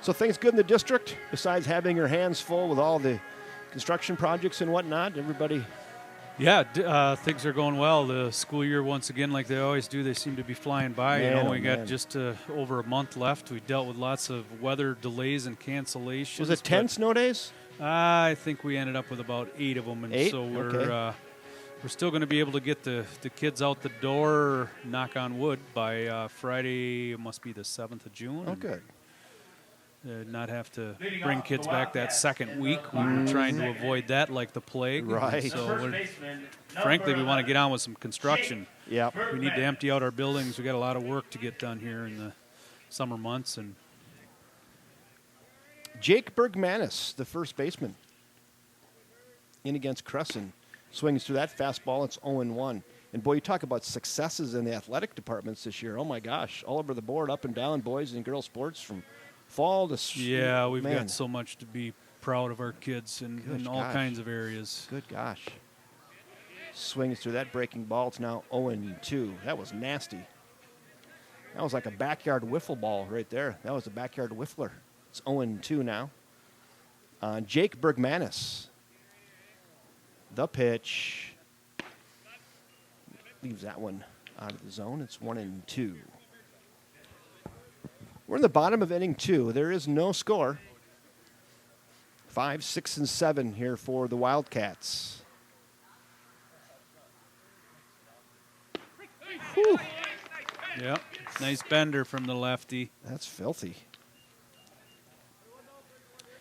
So things good in the district, besides having your hands full with all the construction projects and whatnot? Everybody... Yeah, things are going well. The school year, once again, like they always do, they seem to be flying by. Man, we got just over a month left. We dealt with lots of weather delays and cancellations. Was it 10 snow days? I think we ended up with about 8 of them, and 8? so Okay. We're still going to be able to get the kids out the door, knock on wood, by Friday. It must be the 7th of June. Oh, good. Not have to bring kids back that second week. We're trying to avoid that like the plague. Right. So frankly, we want to get on with some construction. Yep. We need to empty out our buildings. We got a lot of work to get done here in the summer months. And Jake Bergmanis, the first baseman, in against Crescent, swings through that fastball. It's 0-1. And boy, you talk about successes in the athletic departments this year. Oh my gosh, all over the board, up and down, boys and girls sports from fall to yeah, we've man. got so much to be proud of our kids in all gosh. kinds of areas. Good gosh. Swings through that breaking ball. It's now 0-2. That was nasty. That was like a backyard wiffle ball right there. That was a backyard whiffler. It's 0-2 now. Jake Bergmanis. The pitch. Leaves that one out of the zone. It's 1-2. We're in the bottom of inning 2. There is no score. 5, 6, and 7 here for the Wildcats. Whew. Yep. Nice bender from the lefty. That's filthy.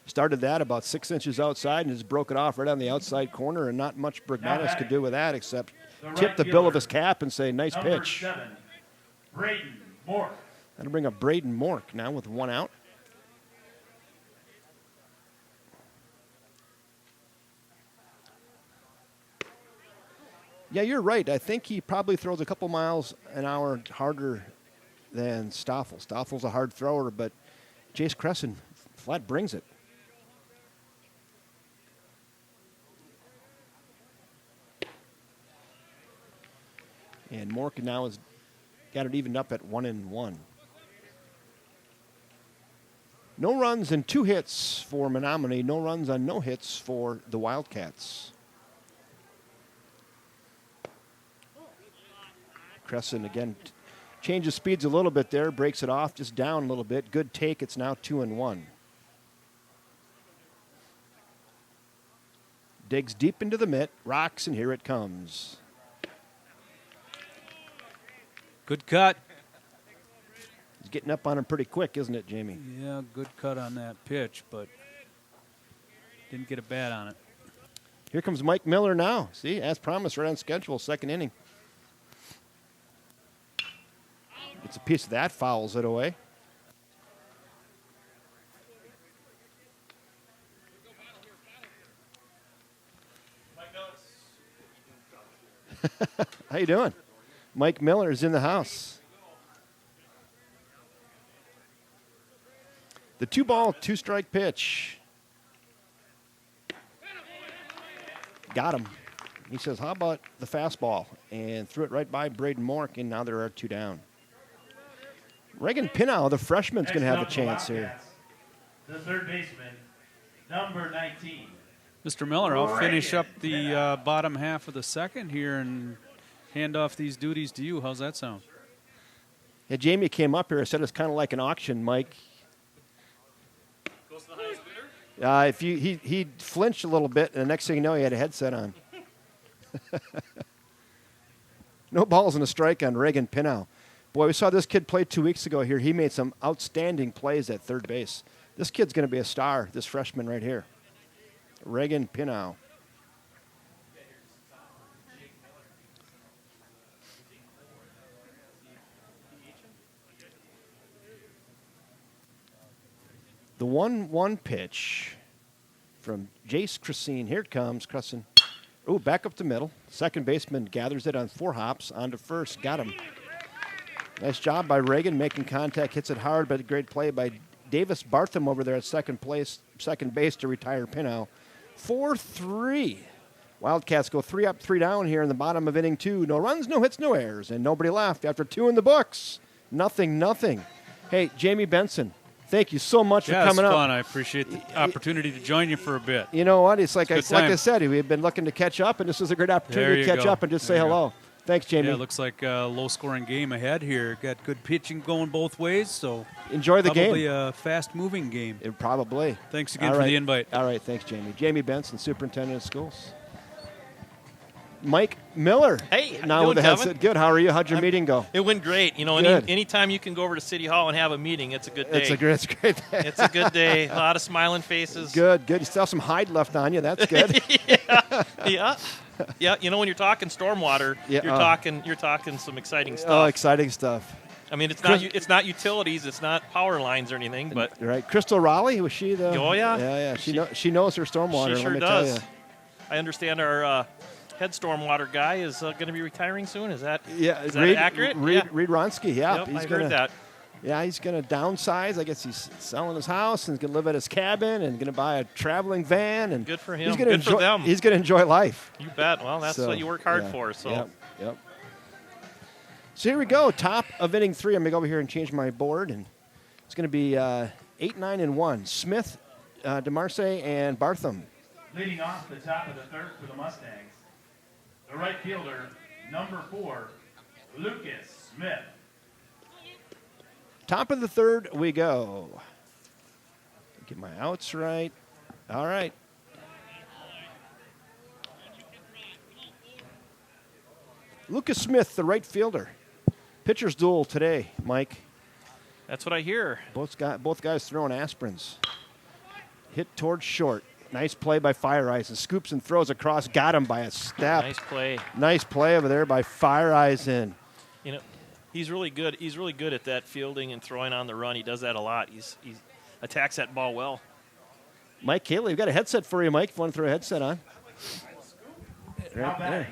Started that about 6 inches outside and just broke it off right on the outside corner, and not much Bergmanis could do with that except tip the bill of his cap and say, nice pitch. 7, Braden Moore. That'll bring up Braden Mork now with 1 out. Yeah, you're right. I think he probably throws a couple miles an hour harder than Stoffel. Stoffel's a hard thrower, but Jace Crescent flat brings it. And Mork now has got it evened up at 1-1. No runs and 2 hits for Menomonie. No runs on no hits for the Wildcats. Crescent again changes speeds a little bit there, breaks it off, just down a little bit. Good take. It's now 2-1. Digs deep into the mitt, rocks, and here it comes. Good cut. He's getting up on him pretty quick, isn't it, Jamie? Yeah, good cut on that pitch, but didn't get a bat on it. Here comes Mike Miller now. See, as promised, right on schedule, second inning. Gets a piece of that, fouls it away. How you doing? Mike Miller is in the house. The 2-ball, 2-strike pitch. Got him. He says, how about the fastball? And threw it right by Braden Mork, and now there are 2 down. Reagan Pinnow, the freshman's going to have a chance here. The third baseman, number 19. Mr. Miller, I'll finish up the bottom half of the second here and hand off these duties to you. How's that sound? Yeah, Jamie came up here and said it's kind of like an auction, Mike. Goes to the highest bidder? He flinched a little bit, and the next thing you know, he had a headset on. No balls and a strike on Reagan Pinnow. Boy, we saw this kid play 2 weeks ago here. He made some outstanding plays at third base. This kid's going to be a star, this freshman right here. Reagan Pinnow. The 1-1 pitch from Jace Crescent. Here it comes, Crescent. Ooh, back up the middle. Second baseman gathers it on 4 hops. On to first. Got him. Nice job by Reagan making contact. Hits it hard, but a great play by Davis Bartham over there at second base to retire Pinnow. 4-3. Wildcats go 3 up, 3 down here in the bottom of inning 2. No runs, no hits, no errors, and nobody left after 2 in the books. Nothing. Hey, Jamie Benson, thank you so much for coming up. Yeah, it's fun. I appreciate the opportunity to join you for a bit. You know what? It's like I time. said, we've been looking to catch up, and this is a great opportunity to There catch you go. up and just There say you go. hello. Thanks, Jamie. Yeah, it looks like a low-scoring game ahead here. Got good pitching going both ways, so Enjoy the probably game. a fast-moving game. Probably. Thanks again All for right. the invite. All right, thanks, Jamie. Jamie Benson, Superintendent of Schools. Mike Miller. Hey, how now you with the doing, headset. Kevin? Good. How are you? How'd your meeting go? It went great. You know, Good. anytime you can go over to City Hall and have a meeting, it's a good day. It's a great It's a good day. A lot of smiling faces. Good. You still have some hide left on you. That's good. Yeah. You know, when you're talking stormwater, Yeah, you're talking some exciting Oh, stuff. exciting stuff. I mean, it's not utilities, it's not power lines or anything, but Right. Crystal Raleigh, was she the? Oh, yeah. Yeah. She knows her stormwater. she sure let me does. tell you. I understand our head stormwater guy is going to be retiring soon. Is that Yeah. is that accurate? Reed Yeah. Ronsky. Yeah. Yep, he's I gonna, heard that. Yeah, he's going to downsize. I guess he's selling his house and going to live at his cabin and going to buy a traveling van. And Good for him. He's gonna Good for them. He's going to enjoy life. You bet. Well, that's So, what you work hard yeah, for. So Yep. So here we go. Top of inning 3. I'm going to go over here and change my board. And it's going to be 8, 9, and 1. Smith, DeMarce, and Bartham. Leading off the top of the third for the Mustangs, the right fielder, number 4, Lucas Smith. Top of the third we go. Get my outs right. All right. Lucas Smith, the right fielder. Pitcher's duel today, Mike. that's what I hear. Both guys throwing aspirins. Hit towards short. Nice play by Fire Eyes. And scoops and throws across. Got him by a step. Nice play. Nice play over there by Fire Eyes in. You know, he's really good. He's really good at that fielding and throwing on the run. He does that a lot. He attacks that ball well. Mike Cayley, we've got a headset for you, Mike. If you want to throw a headset on. Now Right there. batting,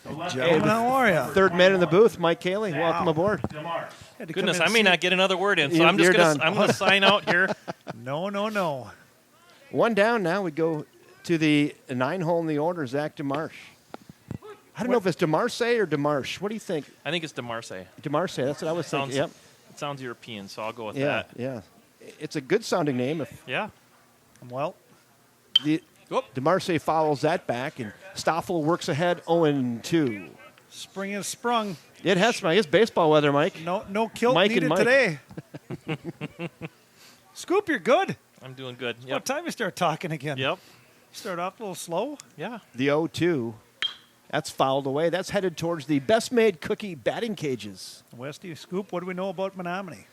the left Gentlemen, fielder, how are ya? number Third man in the 21, booth, Mike Cayley. Welcome aboard. DeMarce. Had to come Goodness, in I and may see- not get another word in, so You're I'm just done. I'm gonna sign out here. No. One down now. We go to the 9-hole in the order, Zach DeMarche. I don't know if it's DeMarce or DeMarche. What do you think? I think it's DeMarce. DeMarce, that's what I was Sounds thinking. Yep. It sounds European, so I'll go with Yeah, that. yeah. It's a good sounding name. If Yeah. Well, the DeMarce follows that back, and Stoffel works ahead 0-2. spring has sprung. It has my. It's baseball weather, Mike. No kilt Mike and needed Mike. today. Scoop, you're good. I'm doing good. What Yep. time you start talking again? Yep. Start off a little slow. Yeah. The 0-2. That's fouled away. That's headed towards the best made cookie batting cages. Westy, Scoop, what do we know about Menomonie?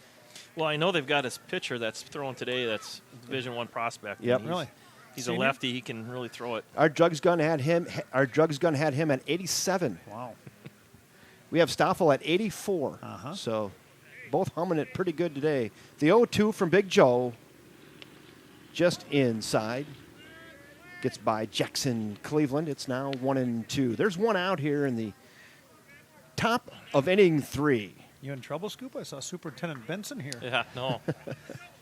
Well, I know they've got his pitcher that's throwing today. That's Division I prospect. Yep. He's- Really? He's Senior? a lefty. He can really throw it. Our drugs gun had him. Our drugs gun had him at 87. Wow. We have Stoffel at 84. Uh-huh. So both humming it pretty good today. The 0-2 from Big Joe, just inside. Gets by Jackson Cleveland. It's now 1-2. There's one out here in the top of inning 3. You in trouble, Scoop? I saw Superintendent Benson here. Yeah. No.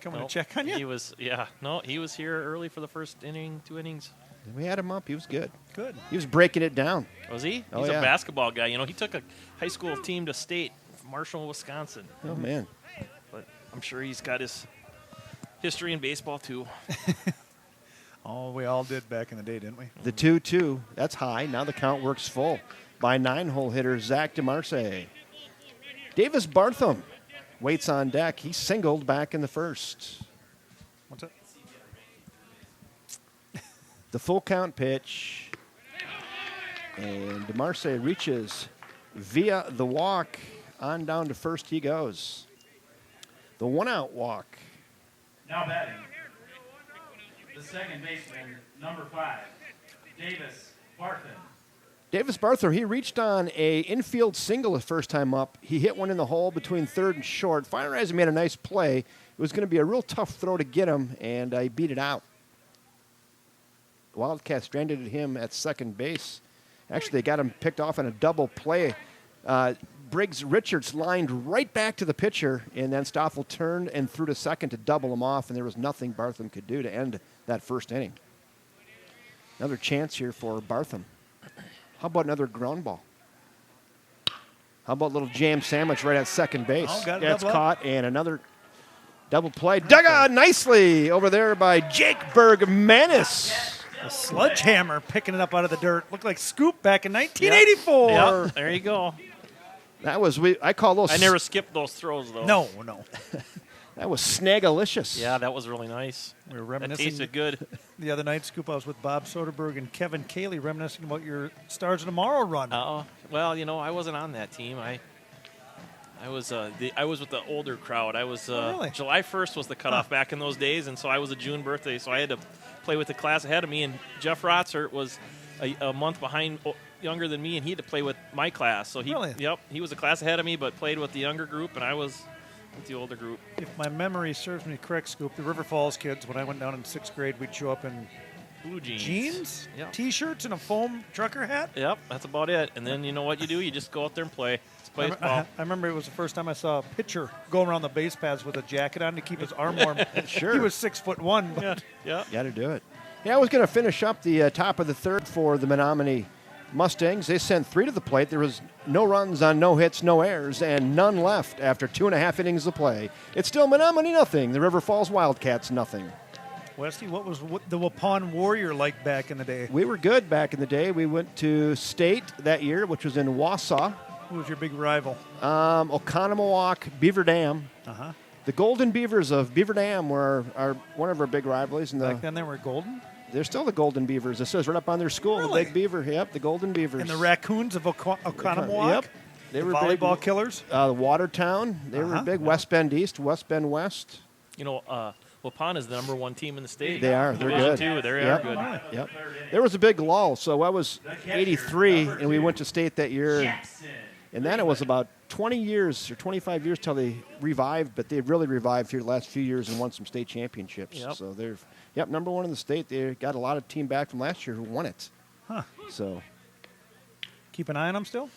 Coming no. to check on He you. was. Yeah. No. He was here early for the first inning, 2 innings. We had him up. He was good. Good. He was breaking it down. Was he? Oh, He's yeah. a basketball guy. You know, he took a high school team to state, Marshall, Wisconsin. Oh, man. But I'm sure he's got his history in baseball too. Oh, we all did back in the day, didn't we? The 2-2. That's high. Now the count works full by 9-hole hitter Zach DeMarce. Davis Bartham waits on deck. He singled back in the first. What's it? The full count pitch. And DeMarce reaches via the walk. On down to first he goes. The one-out walk. Now batting, the second baseman, number 5, Davis Bartham. Davis Bartham, he reached on a infield single the first time up. He hit one in the hole between third and short. Fire Eyes made a nice play. It was going to be a real tough throw to get him, and he beat it out. Wildcat stranded him at second base. Actually, they got him picked off on a double play. Briggs Richards lined right back to the pitcher, and then Stoffel turned and threw to second to double him off, and there was nothing Bartham could do to end that first inning. Another chance here for Bartham. How about another ground ball? How about a little jam sandwich right at second base? Oh, got it That's double up. caught, and another double play. Dug out nicely over there by Jake Bergmanis. A sledgehammer picking it up out of the dirt. Looked like Scoop back in 1984. Yeah, there you go. That was I call those. I never skipped those throws though. No. That was snagalicious. Yeah, that was really nice. We were That reminiscing tasted good. the other night, Scoop. I was with Bob Soderberg and Kevin Cayley reminiscing about your Stars of Tomorrow run. Well, you know, I wasn't on that team. I was with the older crowd. I was really? July 1st was the cutoff back in those days, and so I was a June birthday, so I had to play with the class ahead of me. And Jeff Rotzer was a month behind, younger than me, and he had to play with my class. So he was a class ahead of me, but played with the younger group, and I was with the older group. If my memory serves me correct, Scoop, the River Falls kids, when I went down in 6th grade, we'd show up in Blue jeans. Jeans, Yep. T-shirts, and a foam trucker hat. Yep, that's about it. And then you know what you do? You just go out there and play. Just play ball. I remember it was the first time I saw a pitcher going around the base paths with a jacket on to keep his arm warm. Sure. He was 6'1", but Yeah. Got to do it. Yeah, I was going to finish up the top of the third for the Menomonie Mustangs. They sent 3 to the plate. There was no runs on no hits, no errors, and none left after 2.5 innings of play. It's still Menomonie nothing. The River Falls Wildcats nothing. Westy, what was the Waupun Warrior like back in the day? We were good back in the day. We went to state that year, which was in Wausau. Who was your big rival? Oconomowoc, Beaver Dam. Uh-huh. The Golden Beavers of Beaver Dam were our one of our big rivalries. And Back then they were golden? they're still the Golden Beavers. It says right up on their school, Really? the Big Beaver. Yep, the Golden Beavers. And the Raccoons of Oconomowoc? Yep. They The were volleyball big. killers? Watertown. They were big. West Bend East, West Bend West. You know, Waupun is the #1 team in the state. They are. They're Division good. Two, they Yep. are good. Yep. There was a big lull. So I was 83, and we went to state that year. And then it was about 20 years or 25 years till they revived, but they've really revived here the last few years and won some state championships. Yep. So they're, #1 in the state. They got a lot of team back from last year who won it. Huh. So Keep an eye on them still?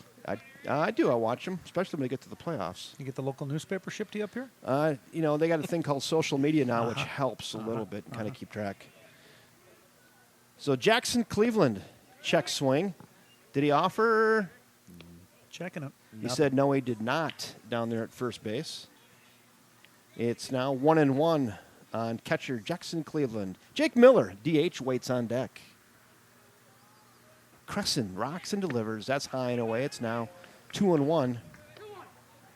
I do. I watch them, especially when they get to the playoffs. You get the local newspaper shipped to you up here? They got a thing called social media now, which helps a little bit and kind of keep track. So Jackson Cleveland, check swing. Did he offer? Checking it. He said no, he did not down there at first base. It's now 1-1 on catcher Jackson Cleveland. Jake Miller, DH, waits on deck. Crescent rocks and delivers. That's high and away. It's now 2-1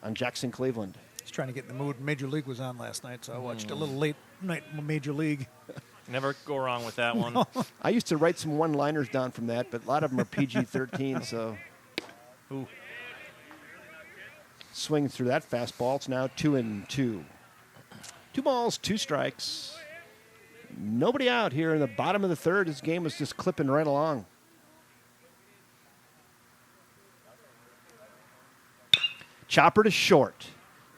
on Jackson Cleveland. He's trying to get in the mood. Major League was on last night, so I watched a little late night Major League. Never go wrong with that one. I used to write some one-liners down from that, but a lot of them are PG-13, so. Ooh. Swing through that fastball. It's now 2-2. 2 balls, 2 strikes. Nobody out here in the bottom of the third. This game is just clipping right along. Chopper to short.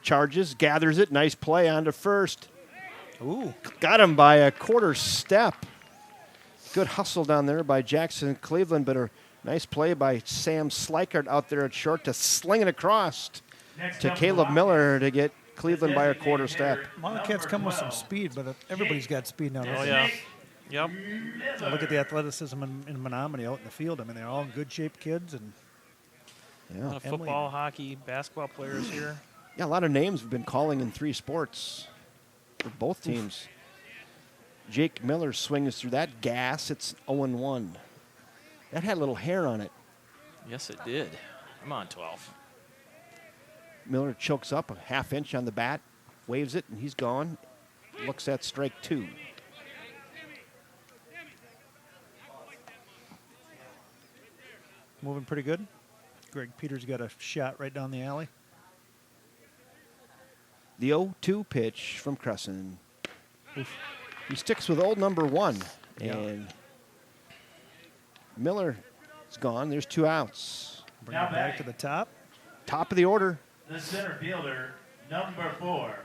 Charges, gathers it. Nice play on to first. Ooh. Got him by a quarter step. Good hustle down there by Jackson Cleveland, but a nice play by Sam Slikert out there at short to sling it across to Caleb Miller to get Cleveland by a quarter step. Wildcats come with some speed, but everybody's got speed now. Oh, yeah. Yep. So look at the athleticism in Menomonie out in the field. I mean, they're all good shape kids, and A lot of football, hockey, basketball players here. Yeah, a lot of names we've been calling in 3 sports for both teams. Jake Miller swings through that gas. It's 0-1. That had a little hair on it. Yes, it did. I'm on 12. Miller chokes up a half inch on the bat, waves it, and he's gone. Looks at strike 2. moving pretty good. Greg Peters got a shot right down the alley. The 0-2 pitch from Crescent. He sticks with old number 1. And Miller is gone. There's 2 outs. Bring it back to the top. Top of the order. The center fielder, number 4,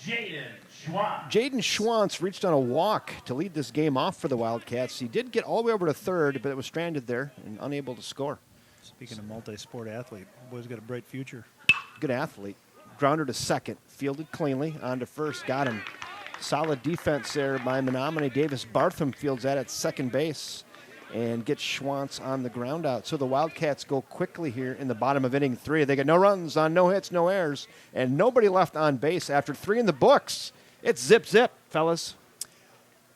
Jaden Schwantz. Jaden Schwantz reached on a walk to lead this game off for the Wildcats. He did get all the way over to third, but it was stranded there and unable to score. Speaking of multi-sport athlete, boy's got a bright future. Good athlete. Grounder to second. Fielded cleanly. On to first. Got him. Solid defense there by Menomonie. Davis Bartham fields that at second base and gets Schwantz on the ground out. So the Wildcats go quickly here in the bottom of inning 3. They got no runs on no hits, no errors, and nobody left on base after 3 in the books. It's zip, fellas.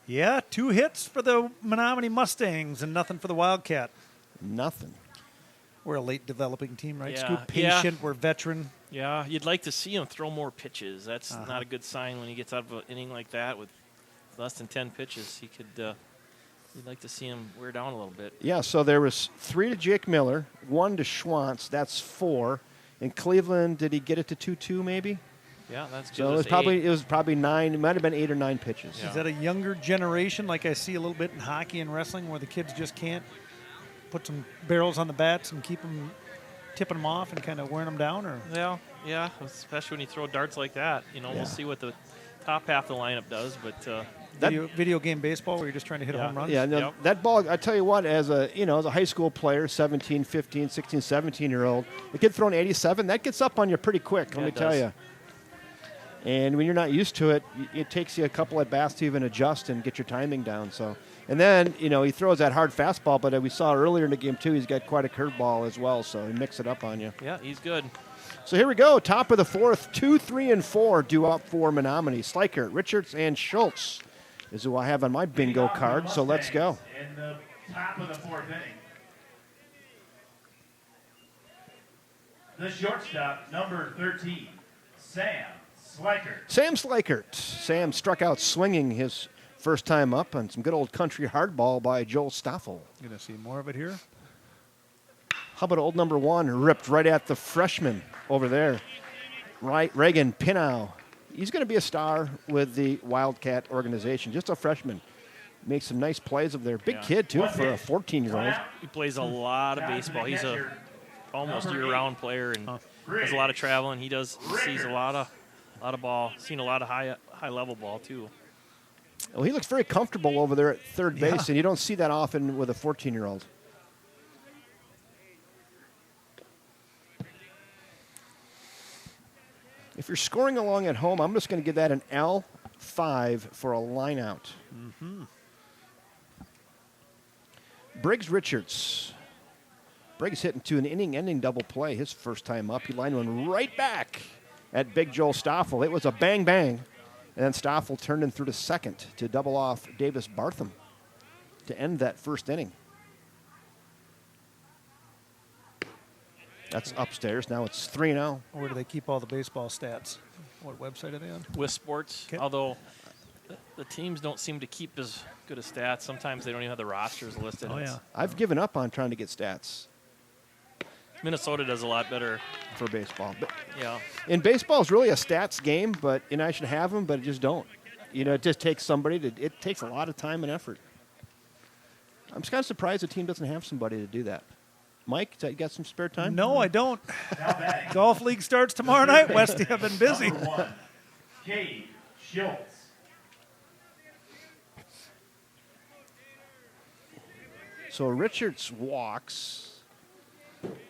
Yeah, 2 hits for the Menomonie Mustangs and nothing for the Wildcat. Nothing. We're a late developing team, right, Yeah, Scoop? Patient, yeah. we're veteran. Yeah, you'd like to see him throw more pitches. That's not a good sign when he gets out of an inning like that with less than 10 pitches. He could. You'd like to see him wear down a little bit. Yeah, so there was 3 to Jake Miller, 1 to Schwantz. That's 4. In Cleveland, did he get it to 2-2 maybe? Yeah, that's good. So it was probably 9. It might have been 8 or 9 pitches. Yeah. Is that a younger generation like I see a little bit in hockey and wrestling where the kids just can't put some barrels on the bats and keep them tipping them off and kind of wearing them down? Or Yeah, especially when you throw darts like that. You know, Yeah. we'll see what the top half of the lineup does, but video game baseball where you're just trying to hit a home run. Yeah, no, Yep. that ball, I tell you what, as a high school player, 17, 15, 16, 17-year-old, the kid throwing 87, that gets up on you pretty quick, let me tell you. And when you're not used to it, it takes you a couple at bats to even adjust and get your timing down. So, and then, he throws that hard fastball, but we saw earlier in the game, too, he's got quite a curveball as well, so he mix it up on you. Yeah, he's good. So here we go, top of the fourth, 2, 3, and 4 due up for Menomonie. Sliker, Richards, and Schultz is who I have on my bingo card, so let's go. In the top of the fourth inning. The shortstop, number 13, Sam Slikert. Sam Slikert. Sam struck out swinging his first time up on some good old country hardball by Joel Stoffel. Going to see more of it here. How about old number 1 ripped right at the freshman over there, Reagan Pinow. He's going to be a star with the Wildcat organization. Just a freshman. Makes some nice plays over there. Big kid, too, for a 14-year-old. He plays a lot of baseball. He's a almost year-round player and does a lot of traveling. He sees a lot of ball. Seen a lot of high-level ball, too. Well, he looks very comfortable over there at third base, and you don't see that often with a 14-year-old. If you're scoring along at home, I'm just going to give that an L5 for a line out. Mm-hmm. Briggs Richards. Briggs hitting to an inning-ending double play his first time up. He lined one right back at Big Joel Stoffel. It was a bang-bang, and then Stoffel turned in through to second to double off Davis Bartham to end that first inning. That's upstairs. Now it's 3-0. Where do they keep all the baseball stats? What website are they on? With sports, Okay. although the teams don't seem to keep as good as stats. Sometimes they don't even have the rosters listed. Oh, yeah. I've given up on trying to get stats Minnesota does a lot better. for baseball. But Yeah. in baseball, it's really a stats game, and I should have them, but I just don't. It just takes it takes a lot of time and effort. I'm kind of surprised the team doesn't have somebody to do that. Mike, you got some spare time? No, I don't. Golf league starts tomorrow night, Westy. I've been busy. Number 1, Cade Schultz. So Richards walks.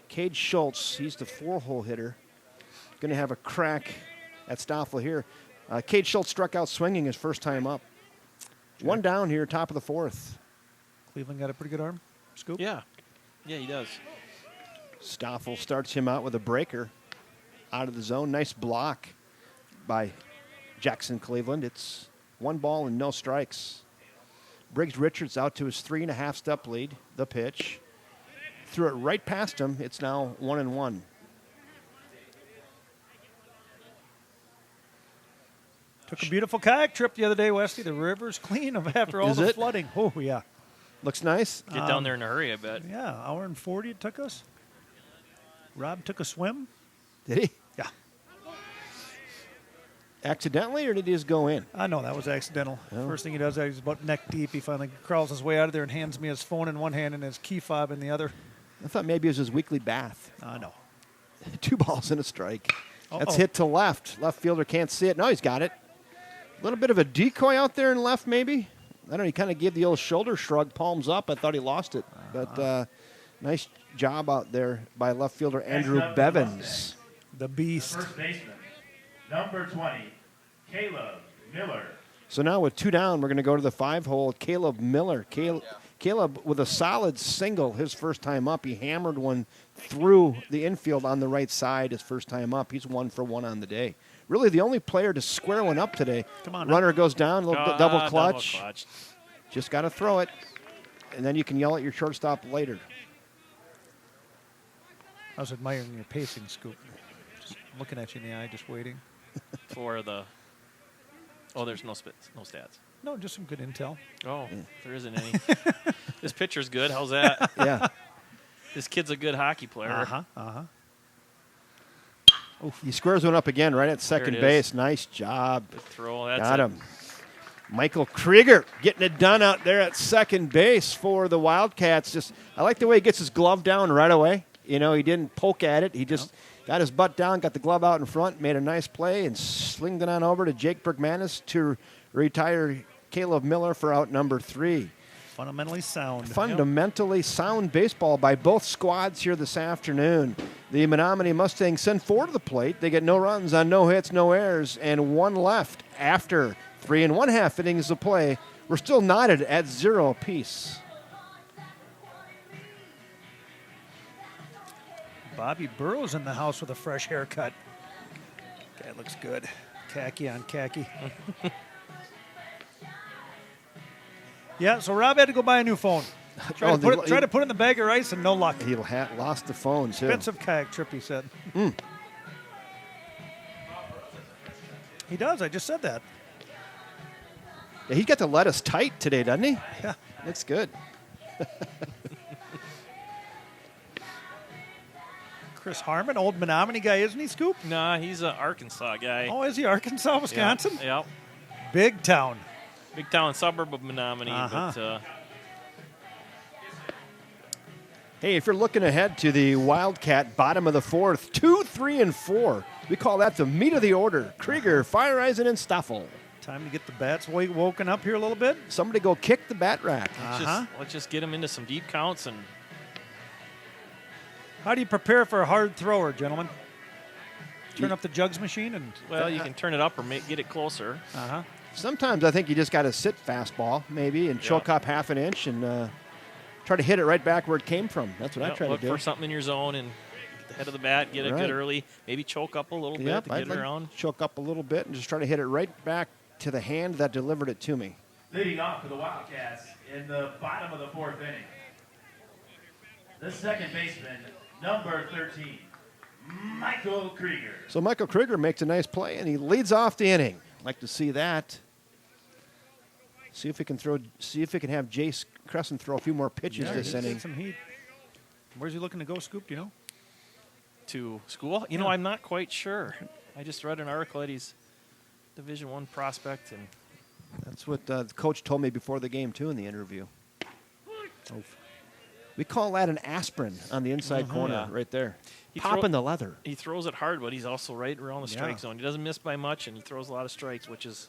Cade Schultz, he's the 4-hole hitter. Going to have a crack at Stoffel here. Cade Schultz struck out swinging his first time up. One down here, top of the fourth. Cleveland got a pretty good arm. Scoop. Yeah. Yeah, he does. Stoffel starts him out with a breaker out of the zone. Nice block by Jackson Cleveland. It's 1 ball and no strikes. Briggs Richards out to his 3.5-step lead. The pitch. Threw it right past him. It's now 1-1. Took a beautiful kayak trip the other day, Westy. The river's clean after all Is the it? flooding. Oh, yeah. Looks nice. Get down there in a hurry, I bet. Yeah, hour and 40 it took us. Rob took a swim. Did he? Yeah. Accidentally, or did he just go in? I know that was accidental. Oh. First thing he does, he's about neck deep. He finally crawls his way out of there and hands me his phone in one hand and his key fob in the other. I thought maybe it was his weekly bath. I know. 2 balls and a strike. That's Uh-oh. hit to left. Left fielder can't see it. No, he's got it. A little bit of a decoy out there in left, maybe. I don't know. He kind of gave the old shoulder shrug, palms up. I thought he lost it. But nice job out there by left fielder Andrew Next up, the Bevins. Mustangs. The beast. First baseman, number 20, Caleb Miller. So now with 2 down, we're going to go to the 5-hole. Caleb Miller. Caleb with a solid single his first time up. He hammered one through the infield on the right side his first time up. He's 1 for 1 on the day. Really the only player to square one up today. Come on, Runner goes down, a little double clutch. Double clutch. Just got to throw it, and then you can yell at your shortstop later. I was admiring your pacing, Scoop. Just looking at you in the eye, just waiting. For the. Oh, there's no stats. No, just some good intel. Oh, there isn't any. This pitcher's good. How's that? Yeah. This kid's a good hockey player. He squares one up again right at second is. base. Nice job. Good throw. That's Got it. him. Michael Krigger getting it done out there at second base for the Wildcats. I like the way he gets his glove down right away. He didn't poke at it. He just got his butt down, got the glove out in front, made a nice play, and slinged it on over to Jake Bergmanis to retire Caleb Miller for out number 3. Fundamentally sound. Fundamentally sound baseball by both squads here this afternoon. The Menomonie Mustangs send 4 to the plate. They get no runs on no hits, no errors, and 1 left after 3 1/2 innings of play. We're still knotted at 0 apiece. Bobby Burrow's in the house with a fresh haircut. Guy looks good. Khaki on khaki. Yeah, so Rob had to go buy a new phone. Try to put it in the bag of rice and no luck. He lost the phone, too. Expensive kayak trip, he said. He does. I just said that. Yeah, he got the lettuce tight today, doesn't he? Yeah. It's good. Chris Harmon, old Menomonie guy, isn't he, Scoop? Nah, he's an Arkansas guy. Oh, is he Arkansas, Wisconsin? Yep. Big town. Big town suburb of Menomonie. But Hey, if you're looking ahead to the Wildcat bottom of the 4th, 2, 3, and 4, we call that the meat of the order. Krigger, Fireisen, and Stoffel. Time to get the bats woken up here a little bit. Somebody go kick the bat rack. let's just get him into some deep counts. And How do you prepare for a hard thrower, gentlemen? Turn up the jugs machine and... Well, you can turn it up or get it closer. Sometimes I think you just got to sit fastball, maybe, and choke up half an inch and try to hit it right back where it came from. That's what I try to do. Look for something in your zone and get the head of the bat, get it good early. Maybe choke up a little bit to get it around. Choke up a little bit and just try to hit it right back to the hand that delivered it to me. Leading off for the Wildcats in the bottom of the 4th inning, the second baseman, number 13, Michael Krigger. So Michael Krigger makes a nice play, and he leads off the inning. Like to see that. See if we can have Jace Crescent throw a few more pitches this inning. Some heat. Where's he looking to go, Scoop? Do you know? To school? You know, I'm not quite sure. I just read an article that he's Division I prospect, and that's what the coach told me before the game too in the interview. We call that an aspirin on the inside corner right there. Popping the leather. He throws it hard, but he's also right around the strike zone. He doesn't miss by much, and he throws a lot of strikes, which is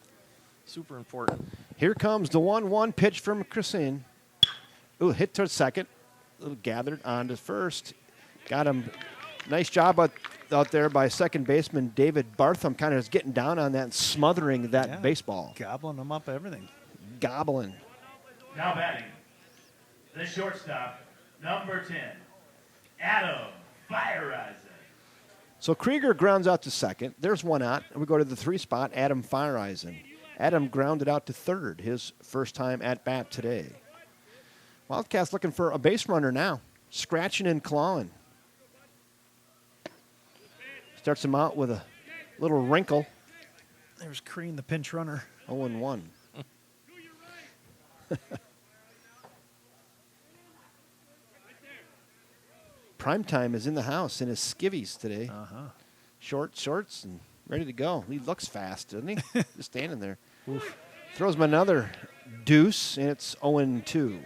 super important. Here comes the 1-1 pitch from Christine. Ooh, hit to second. A little gathered on to first. Got him. Nice job out there by second baseman David Bartham, kind of getting down on that and smothering that baseball. Gobbling them up, everything. Gobbling. Now batting, the shortstop, number 10, Adam Fireisen. So Krieger grounds out to second. There's one out. We go to the 3 spot, Adam Fireisen. Adam grounded out to third, his first time at bat today. Wildcats looking for a base runner now, scratching and clawing. Starts him out with a little wrinkle. There's Crean, the pinch runner. 0-1. Primetime is in the house in his skivvies today. Short shorts and ready to go. He looks fast, doesn't he? Just standing there. Oof. Throws him another deuce, and it's 0-2.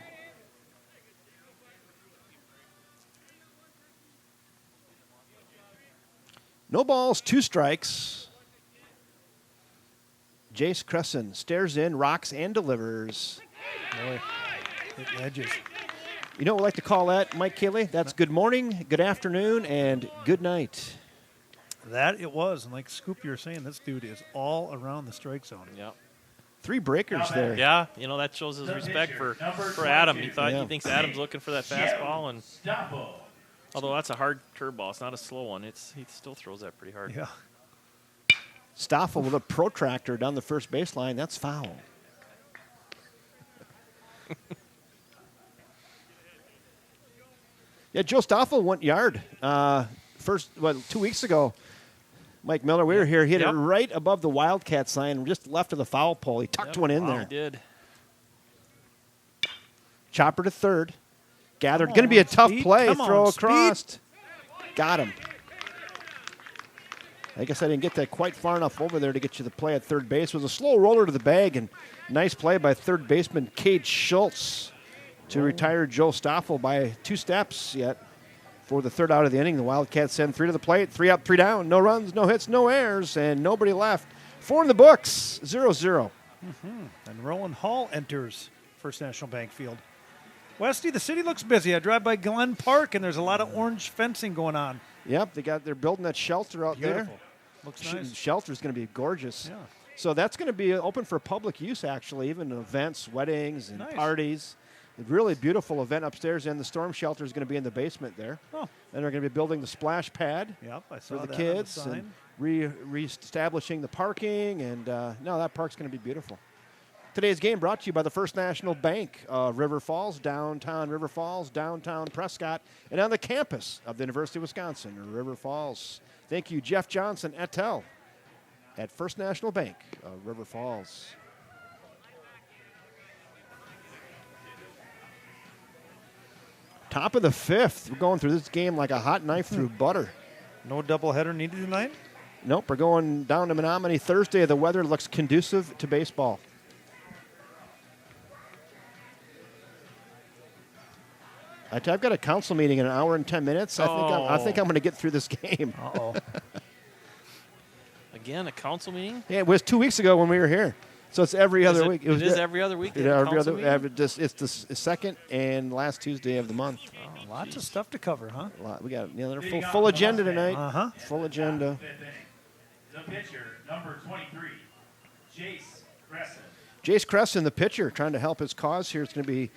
No balls, 2 strikes. Jace Crescent stares in, rocks, and delivers. Boy, it edges. You know what we like to call that, Mike Keeley? That's good morning, good afternoon, and good night. That it was. And like Scoop, you were saying, this dude is all around the strike zone. Yeah. 3 breakers there. Yeah, you know, that shows his respect for Adam. He thinks Adam's looking for that fastball, and although that's a hard curveball, it's not a slow one. He still throws that pretty hard. Yeah. Stoffel with a protractor down the first baseline. That's foul. Yeah, Joe Stoffel went yard. 2 weeks ago, Mike Miller, we were here. He hit it right above the Wildcat sign, just left of the foul pole. He tucked one in there. He did. Chopper to third. Gathered. Going to be a tough play. Throw across. Got him. I guess I didn't get that quite far enough over there to get you the play at third base. It was a slow roller to the bag, and nice play by third baseman Cade Schultz to retire Joe Stoffel by 2 steps yet. For the third out of the inning, the Wildcats send 3 to the plate, 3 up, 3 down. No runs, no hits, no errors, and nobody left. 4 in the books, 0-0. And Roland Hall enters First National Bank Field. Westy, the city looks busy. I drive by Glen Park, and there's a lot of orange fencing going on. Yep, they're building that shelter out Beautiful. there. Looks nice. Shelter's going to be gorgeous. Yeah. So that's going to be open for public use, actually, even events, weddings, and Nice. parties. A really beautiful event upstairs, and the storm shelter is going to be in the basement there. Oh, And they're going to be building the splash pad yep, I for saw the that kids on the and sign. reestablishing the parking. And no, that park's going to be beautiful. Today's game brought to you by the First National Bank of River Falls, downtown Prescott, and on the campus of the University of Wisconsin, River Falls. Thank you, Jeff Johnson, Etel, at First National Bank of River Falls. Top of the fifth. We're going through this game like a hot knife through butter. No doubleheader needed tonight? Nope, we're going down to Menomonie Thursday. The weather looks conducive to baseball. I've got a council meeting in an hour and 10 minutes. I think I'm going to get through this game. Uh-oh. Again, a council meeting? Yeah, it was 2 weeks ago when we were here. So it's every other week. It is every other week? they have a Every council other, meeting? it's the second and last Tuesday of the month. Oh, Lots geez. of stuff to cover, huh? We got another full agenda tonight. Uh-huh. Full agenda. The pitcher, number 23, Jace Crescent. Jace Crescent, the pitcher, trying to help his cause here. It's going to be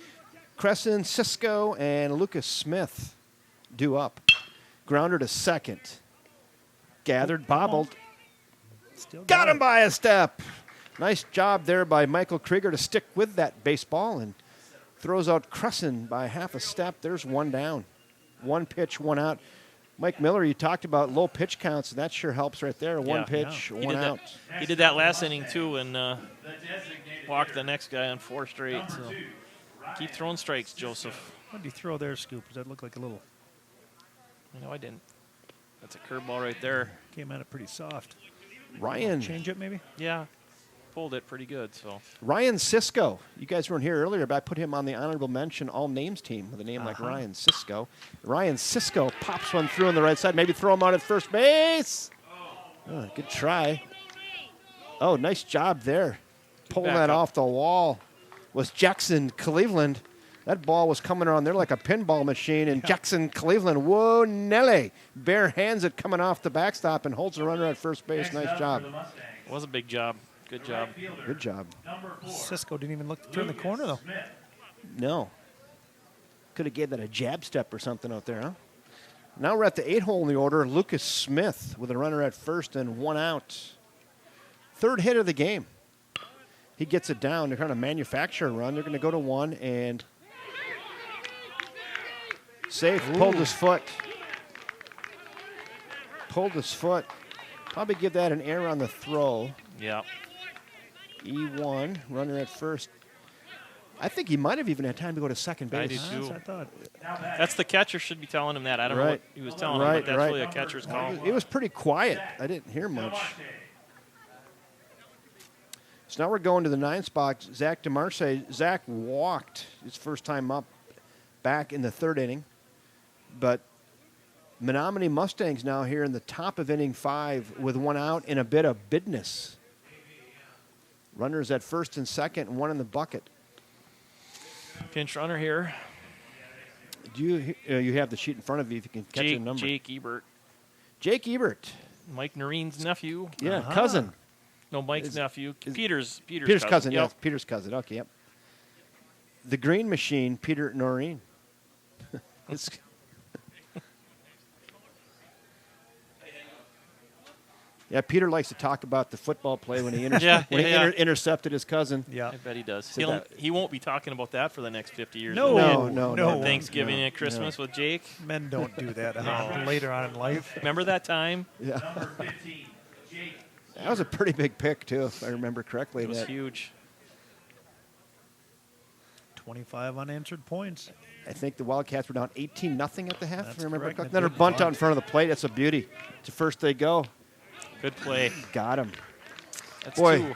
Crescent, Cisco, and Lucas Smith due up. Grounder to second. Gathered, bobbled. Still Got him by a step. Nice job there by Michael Krigger to stick with that baseball and throws out Crescent by half a step. There's one down. One pitch, one out. Mike Miller, you talked about low pitch counts, and that sure helps right there. One Yeah. pitch, He one did out. He did that last inning, too, and walked the next guy on 4 straight. So keep throwing strikes, Joseph. What did he throw there, Scoop? Does that look like a little... I didn't. That's a curveball right there. Came at it pretty soft. Ryan Change it, maybe? Yeah, pulled it pretty good. So Ryan Cisco. You guys weren't here earlier, but I put him on the honorable mention all names team with a name like Ryan Cisco. Ryan Cisco pops one through on the right side. Maybe throw him out at first base. Oh, good try. Oh, nice job there. Pulling Back that up. off the wall was Jackson Cleveland. That ball was coming around there like a pinball machine, and Jackson Cleveland, whoa, Nelly, bare hands it coming off the backstop and holds the runner at first base. Nice job. it was a big job. Good job. Good job. Cisco didn't even look to turn the corner, though. No. Could have gave that a jab step or something out there, huh? Now we're at the 8-hole in the order. Lucas Smith with a runner at first and one out. Third hit of the game. He gets it down. They're trying to manufacture a run. They're going to go to one and safe. Pulled his foot. Pulled his foot. Probably give that an error on the throw. Yeah. E1, runner at first. I think he might have even had time to go to second I base. do too. That's what I thought. That's the catcher should be telling him that. I don't know Right. what he was telling him, Right, but that's right. really a catcher's call. It was pretty quiet. I didn't hear much. So now we're going to the 9th spot. Zach DeMarce. Zach walked his first time up back in the 3rd inning. But Menomonie Mustangs now here in the top of inning 5 with one out in a bit of business. Runners at first and second and one in the bucket. Pinch runner here. Do you have the sheet in front of you if you can catch a number? Jake Ebert. Jake Ebert. Mike Noreen's nephew. Yeah, cousin. No, Mike's nephew. Peter's cousin. Yep. Yes, Peter's cousin. Okay, yep. The Green Machine, Peter Noreen. It's yeah, Peter likes to talk about the football play when he, intercepted his cousin. Yeah. I bet he does. So He won't be talking about that for the next 50 years. No. will he? No. Thanksgiving and Christmas with Jake. Men don't do that later on in life. Remember that time? Yeah, Number 15, Jake. that was a pretty big pick too, if I remember correctly. It was huge. 25 unanswered points. I think the Wildcats were down 18-0 at the half. That's if I remember correct. correctly. Another bunt out in front of the plate. That's a beauty. To first they go. Good play. Got him. That's Boy. 2.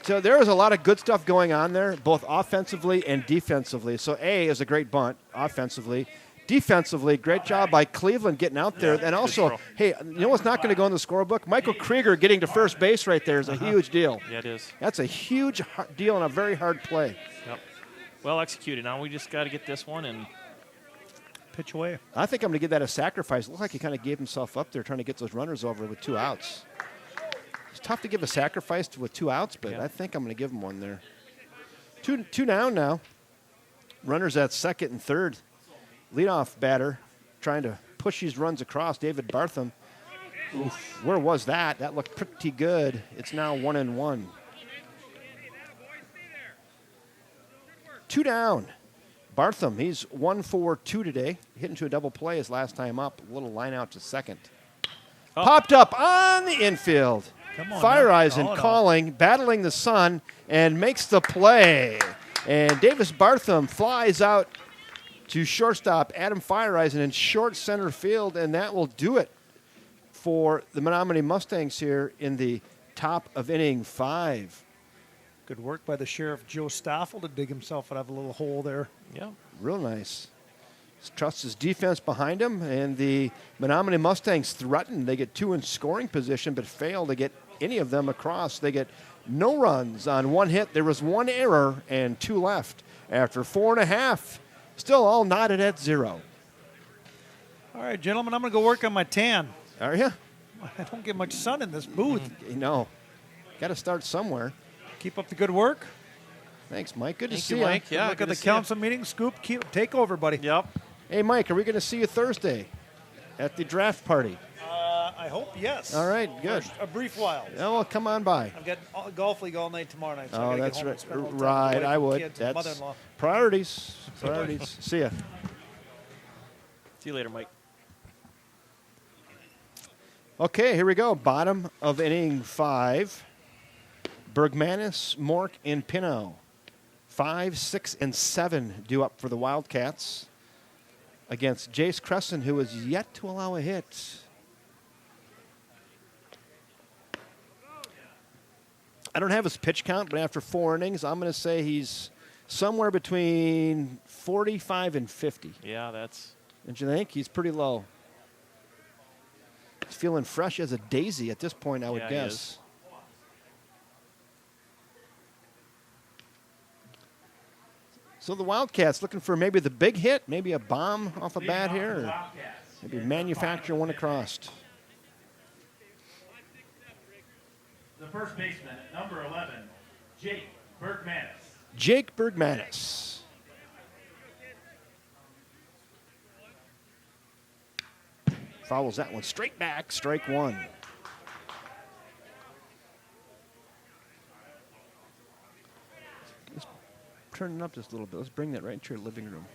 So there was a lot of good stuff going on there, both offensively and defensively. So A is a great bunt offensively. Defensively, great job by Cleveland getting out there. And also, throw. hey, you know what's not going to go in the scorebook? Michael Krigger getting to first base right there is a huge deal. Yeah, it is. That's a huge deal and a very hard play. Yep. Well executed. Now we just got to get this one and Pitch away. I think I'm going to give that a sacrifice. It looks like he kind of gave himself up there trying to get those runners over with 2 outs. It's tough to give a sacrifice with 2 outs, but Yeah. I think I'm going to give him one there. Two down now. Runners at second and third. Leadoff batter trying to push these runs across. David Bartham. Oof, where was that? That looked pretty good. It's now 1-1. 2 down. Bartham, he's 1 for 2 today. Hit into a double play his last time up. A little line out to second. Popped up on the infield. Come on Fire now. Eisen Oh, no. calling, battling the sun, and makes the play. And Davis Bartham flies out to shortstop Adam Fireeisen in short center field, and that will do it for the Menomonie Mustangs here in the top of inning 5. Good work by the Sheriff Joe Stoffel to dig himself out of a little hole there. yeah. Real nice. Trusts his defense behind him, and the Menomonie Mustangs threaten. They get 2 in scoring position, but fail to get any of them across. They get no runs on 1 hit. There was 1 error and 2 left after 4.5. Still all knotted at 0. All right, gentlemen, I'm going to go work on my tan. Are you? I don't get much sun in this booth. You know, got to start somewhere. Keep up the good work. Thanks, Mike. Good to Thank see you, you. Mike. Yeah, Look good at the to see ya. council meeting. Scoop, take over, buddy. Yep. Hey, Mike, are we going to see you Thursday at the draft party? I hope, yes. All right, good. For a brief while. Oh, well, come on by. I've got golf league all night tomorrow night. So I Oh, gotta that's get home right. and spend a little time with Right, the wife I and would. kids and That's mother-in-law. priorities. Priorities. See ya. See you later, Mike. Okay, here we go. Bottom of inning 5. Bergmanis, Mork, and Pino. 5, 6, and 7 due up for the Wildcats against Jace Crescent, who is yet to allow a hit. I don't have his pitch count, but after 4 innings, I'm going to say he's somewhere between 45 and 50. Yeah, that's Don't you think? He's pretty low. He's feeling fresh as a daisy at this point, I would Yeah, he guess. is. So the Wildcats looking for maybe the big hit, maybe a bomb off a bat here, or maybe manufacture one across. The first baseman, number 11, Jake Bergmanis. Jake Bergmanis. Fouls that one straight back, strike 1. Let's turn it up just a little bit. Let's bring that right into your living room.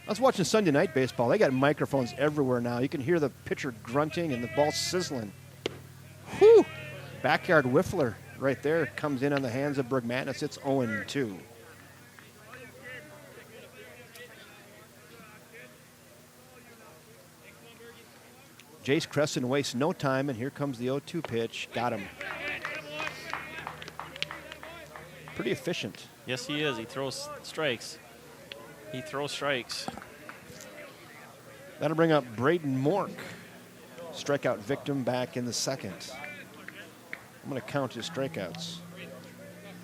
I was watching Sunday Night Baseball. They got microphones everywhere now. You can hear the pitcher grunting and the ball sizzling. Whew! Backyard whiffler right there comes in on the hands of Bergmanis. It's 0-2. Jace Crescent wastes no time, and here comes the 0-2 pitch. Got him. Pretty efficient. yes, he is. He throws strikes. He throws strikes. That'll bring up Braden Mork. Strikeout victim back in the second. I'm going to count his strikeouts.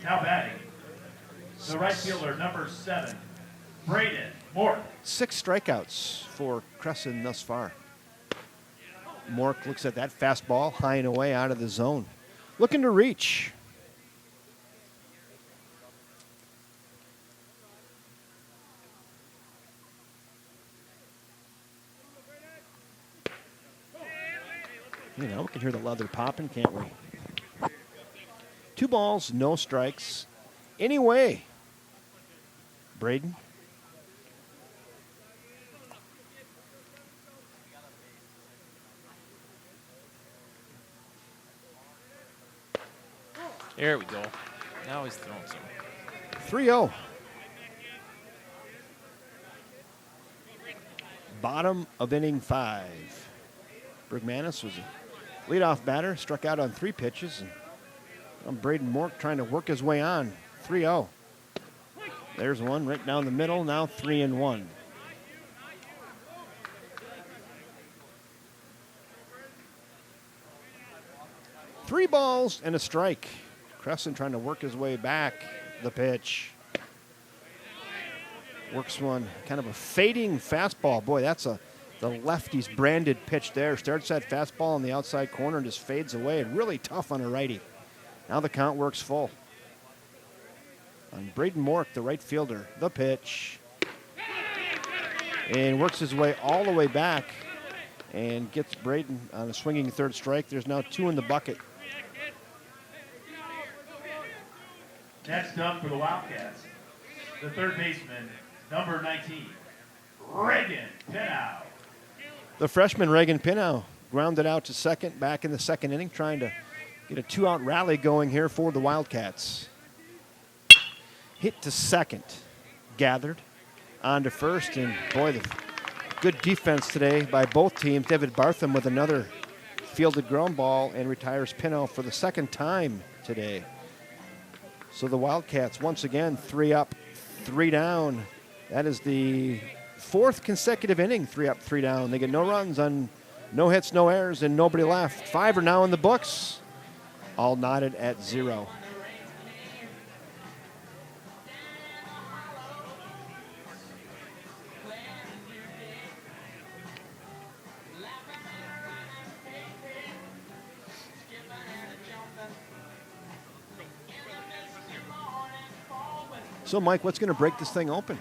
Now batting, the right fielder, number 7, Braden Moore. 6 strikeouts for Crescent thus far. Mork looks at that fastball high and away out of the zone. Looking to reach. You know, we can hear the leather popping, can't we? 2 balls, no strikes. Anyway, Braden. There we go. Now he's throwing some. 3-0. Bottom of inning 5. Bergmanis was a leadoff batter, struck out on 3 pitches. And Braden Mork trying to work his way on. 3-0. There's one right down the middle. Now 3-1. Three balls and a strike. Crescent trying to work his way back. The pitch. Works one. Kind of a fading fastball. Boy, that's the lefty's branded pitch there. Starts that fastball in the outside corner and just fades away. Really tough on a righty. Now the count works full. On Braden Mork, the right fielder. The pitch. And works his way all the way back and gets Braden on a swinging third strike. There's now 2 in the bucket. Next up for the Wildcats, the third baseman, number 19, Reagan Pinnow. The freshman Reagan Pinnow grounded out to second back in the second inning, trying to get a 2-out rally going here for the Wildcats. Hit to second, gathered on to first, and boy, the good defense today by both teams. David Bartham with another fielded ground ball and retires Pinnow for the second time today. So the Wildcats, once again, 3 up, 3 down. That is the 4th consecutive inning, 3 up, 3 down. They get no runs on no hits, no errors, and nobody left. 5 are now in the books, all knotted at 0. So, Mike, what's going to break this thing open?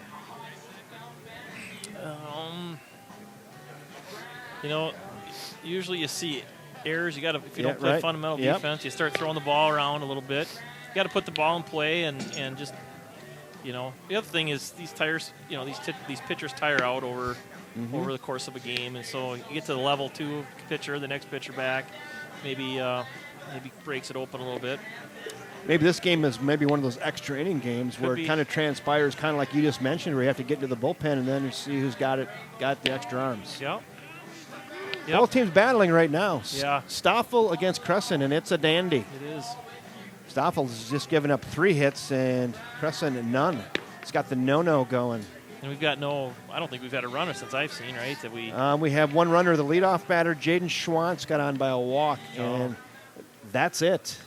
Usually you see errors. You got to, if you don't play fundamental defense, you start throwing the ball around a little bit. You got to put the ball in play and just, the other thing is these tires, these pitchers tire out over the course of a game, and so you get to the level 2 pitcher, the next pitcher back, maybe breaks it open a little bit. Maybe this game is maybe one of those extra inning games where it kind of transpires, kind of like you just mentioned, where you have to get to the bullpen and then see who's got the extra arms. Yep. Both teams battling right now. Yeah. Stoffel against Crescent, and it's a dandy. It is. Stoffel's just given up 3 hits, and Crescent none. It's got the no-no going. And we've got I don't think we've had a runner since I've seen, right? That we have one runner, the leadoff batter, Jaden Schwantz, got on by a walk, and that's it.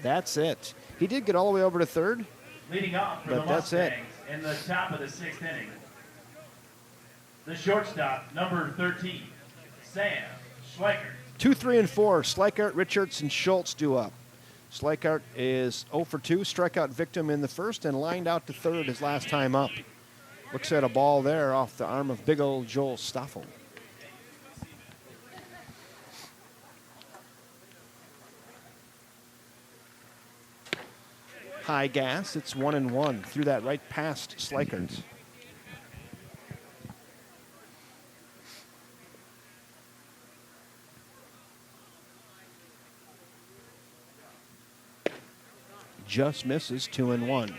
That's it. He did get all the way over to third. Leading off for the Mustangs in the top of the 6th inning, the shortstop, number 13, Sam Schweikert. 2, 3, and 4. Schweikert, Richards, and Schultz do up. Schweikert is 0 for 2, strikeout victim in the first, and lined out to third his last time up. Looks at a ball there off the arm of big old Joel Stoffel. High gas. It's 1-1. Threw that right past Schweikert. Just misses. 2-1.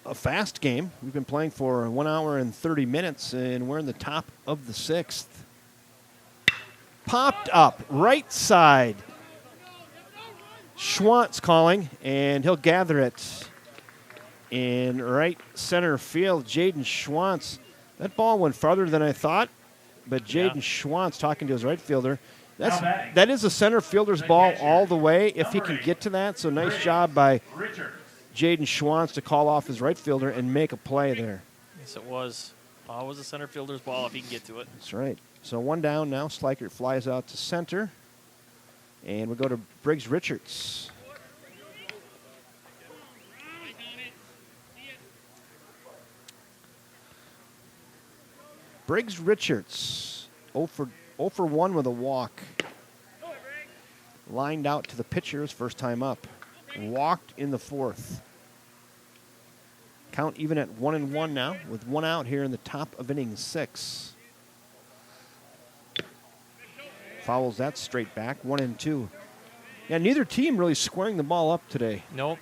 A fast game. We've been playing for 1 hour and 30 minutes, and we're in the top of the 6th. Popped up right side. Schwantz calling, and he'll gather it in right center field. Jaden Schwantz. That ball went farther than I thought, but Jaden Schwantz talking to his right fielder. That is a center fielder's ball all the way if he can get to that. So nice job by Jaden Schwantz to call off his right fielder and make a play there. Yes, it was. Always a center fielder's ball if he can get to it. That's right. So 1 down now. Schweikert flies out to center. And we'll go to Briggs Richards. Briggs Richards, 0 for 1 with a walk. Lined out to the pitcher his first time up. Walked in the 4th. Count even at 1-1 now, with 1 out here in the top of inning 6. Fouls that straight back, 1-2. Yeah, neither team really squaring the ball up today. Nope.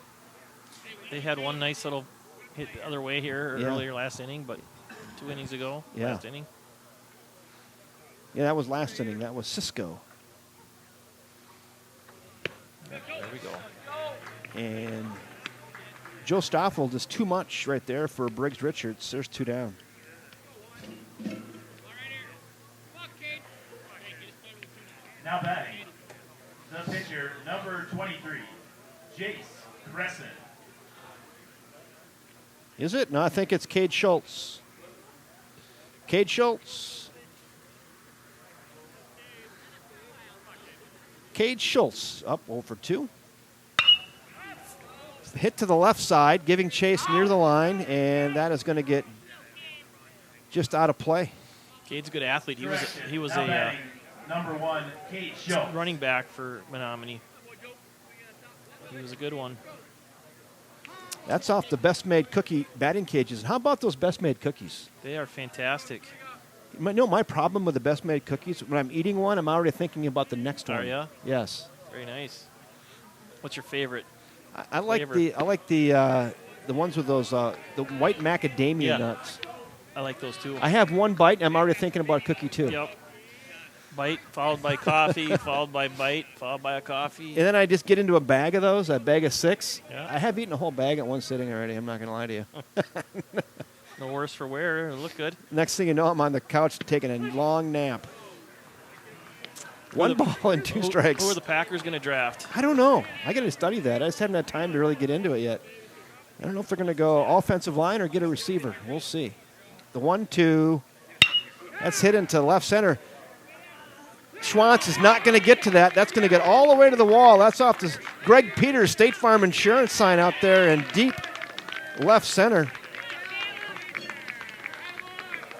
They had one nice little hit the other way here earlier last inning, but 2 innings ago, last inning. Yeah, that was last inning. That was Cisco. There we go. And Joe Stoffel does too much right there for Briggs Richards. There's 2 down. Now batting, the pitcher, number 23, Jace Crescent. Is it? No, I think it's Cade Schultz. Cade Schultz. Cade Schultz up 0 for 2. Hit to the left side, giving chase near the line, and that is going to get just out of play. Cade's a good athlete. He was Now a batting, number 1, Cade Schultz. running back for Menomonie. He was a good one. That's off the Best Made Cookie batting cages. How about those Best Made cookies? They are fantastic. My problem with the Best Made cookies, when I'm eating one, I'm already thinking about the next one. Are ya? Yes. Very nice. What's your favorite? I like flavor? the ones with those the white macadamia Yeah. nuts. I like those too. I have one bite, and I'm already thinking about cookie too. Yep. Bite followed by coffee, followed by bite, followed by a coffee. And then I just get into a bag of those, a bag of 6. Yeah. I have eaten a whole bag at one sitting already. I'm not going to lie to you. No worse for wear. They look good. Next thing you know, I'm on the couch taking a long nap. One ball and 2 strikes. Who are the Packers going to draft? I don't know. I got to study that. I just haven't had time to really get into it yet. I don't know if they're going to go offensive line or get a receiver. We'll see. The 1-2. That's hit into left center. Schwantz is not going to get to that. That's going to get all the way to the wall. That's off the Greg Peters State Farm Insurance sign out there in deep left center.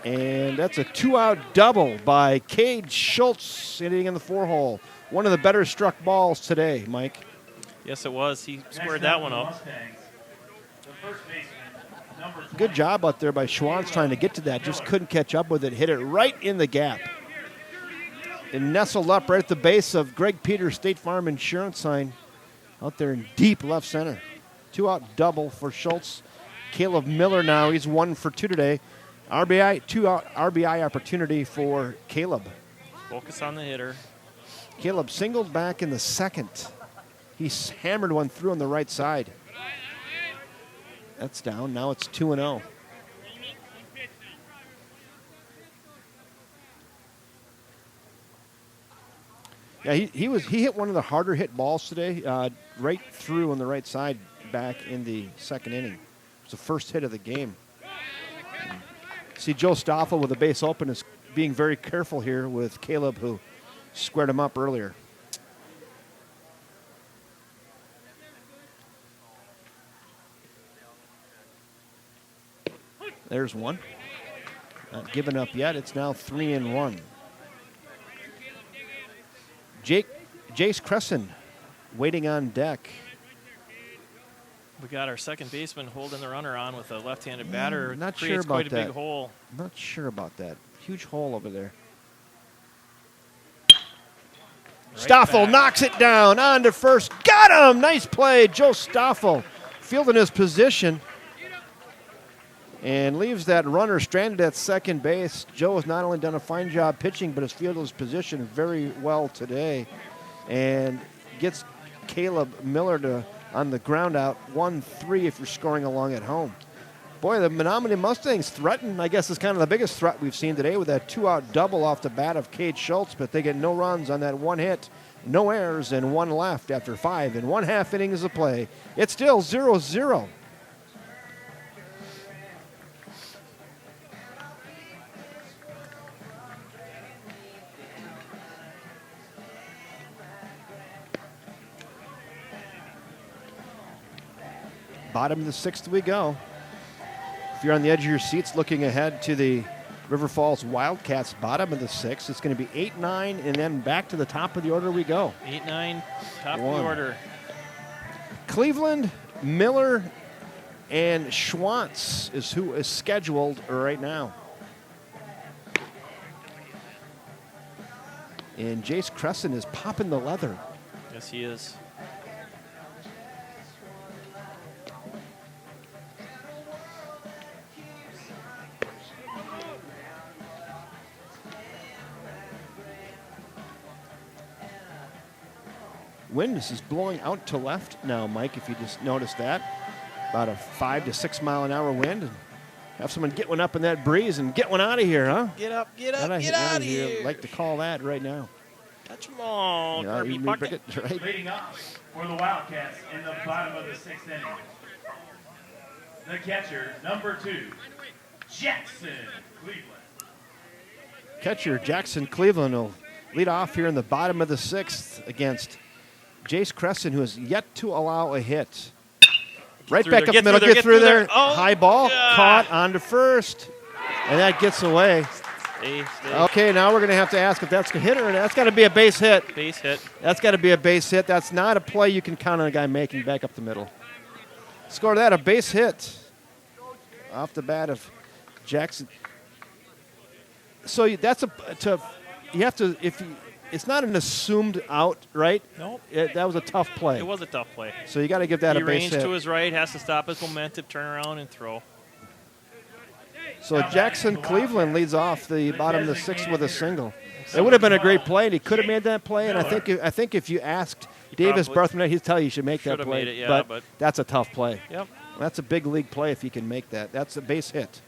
And that's a 2-out double by Cade Schultz hitting in the 4-hole. One of the better struck balls today, Mike. Yes, it was. He Next squared that up one for the up. Mustangs, the first baseman, number 20, Good job out there by Schwantz trying to get to that. Just couldn't catch up with it. Hit it right in the gap. And nestled up right at the base of Greg Peters State Farm Insurance sign out there in deep left center. 2-out double for Schultz. Caleb Miller now, he's 1 for 2 today. RBI, 2-out RBI opportunity for Caleb. Focus on the hitter. Caleb singled back in the 2nd. He hammered one through on the right side. That's down. Now it's 2-0. Yeah, he hit one of the harder hit balls today, right through on the right side back in the 2nd inning. It's the first hit of the game. See Joe Stoffel with the base open is being very careful here with Caleb, who squared him up earlier. There's one. Not given up yet. It's now 3-1. Jace Crescent waiting on deck. We got our second baseman holding the runner on with a left-handed batter. Not sure Creates about quite a that. big hole. Not sure about that. Huge hole over there. Stoffel back. knocks it down on to first. Got him! Nice play. Joe Stoffel fielding his position and leaves that runner stranded at second base. Joe has not only done a fine job pitching, but has fielded his position very well today and gets Caleb Miller to on the ground out 1-3 if you're scoring along at home. Boy, the Menomonie Mustangs threaten, I guess, is kind of the biggest threat we've seen today with that 2-out double off the bat of Cade Schultz, but they get no runs on that one hit, no errors, and 1 left after 5 1/2 innings of play. It's still 0-0. Bottom of the 6th we go. If you're on the edge of your seats looking ahead to the River Falls Wildcats bottom of the 6th, it's going to be 8-9, and then back to the top of the order we go. 8-9, top of One. the order. Cleveland, Miller, and Schwantz is who is scheduled right now. And Jace Crescent is popping the leather. Yes, he is. Wind is blowing out to left now, Mike, if you just noticed that. About a 5 to 6 mile an hour wind. And have someone get one up in that breeze and get one out of here, huh? Get up, get out of here. I'd like to call that right now. Touch them all, Kirby Bucket. Right? Leading off for the Wildcats in the bottom of the 6th inning. The catcher, number 2, Jackson Cleveland. Catcher Jackson Cleveland will lead off here in the bottom of the 6th against Jace Crescent, who has yet to allow a hit. Right back up the middle, get through there. Oh, high ball, God. caught onto first, and that gets away. Stay. Okay, now we're going to have to ask if that's a hit or that's got to be a base hit. Base hit. That's got to be a base hit. That's not a play you can count on a guy making back up the middle. Score that, a base hit off the bat of Jackson. So that's you have to, it's not an assumed out, right? Nope. That was a tough play. It was a tough play. So you got to give that a base range hit. to his right, has to stop his momentum, turn around, and throw. So Jackson Cleveland leads off the bottom of the 6th with a single. It would have been a great play, and he could have made that play. And I think if you asked Davis Barthman, he'd tell you should make that play. Made it, yeah, but that's a tough play. Yep. That's a big league play if you can make that. That's a base hit.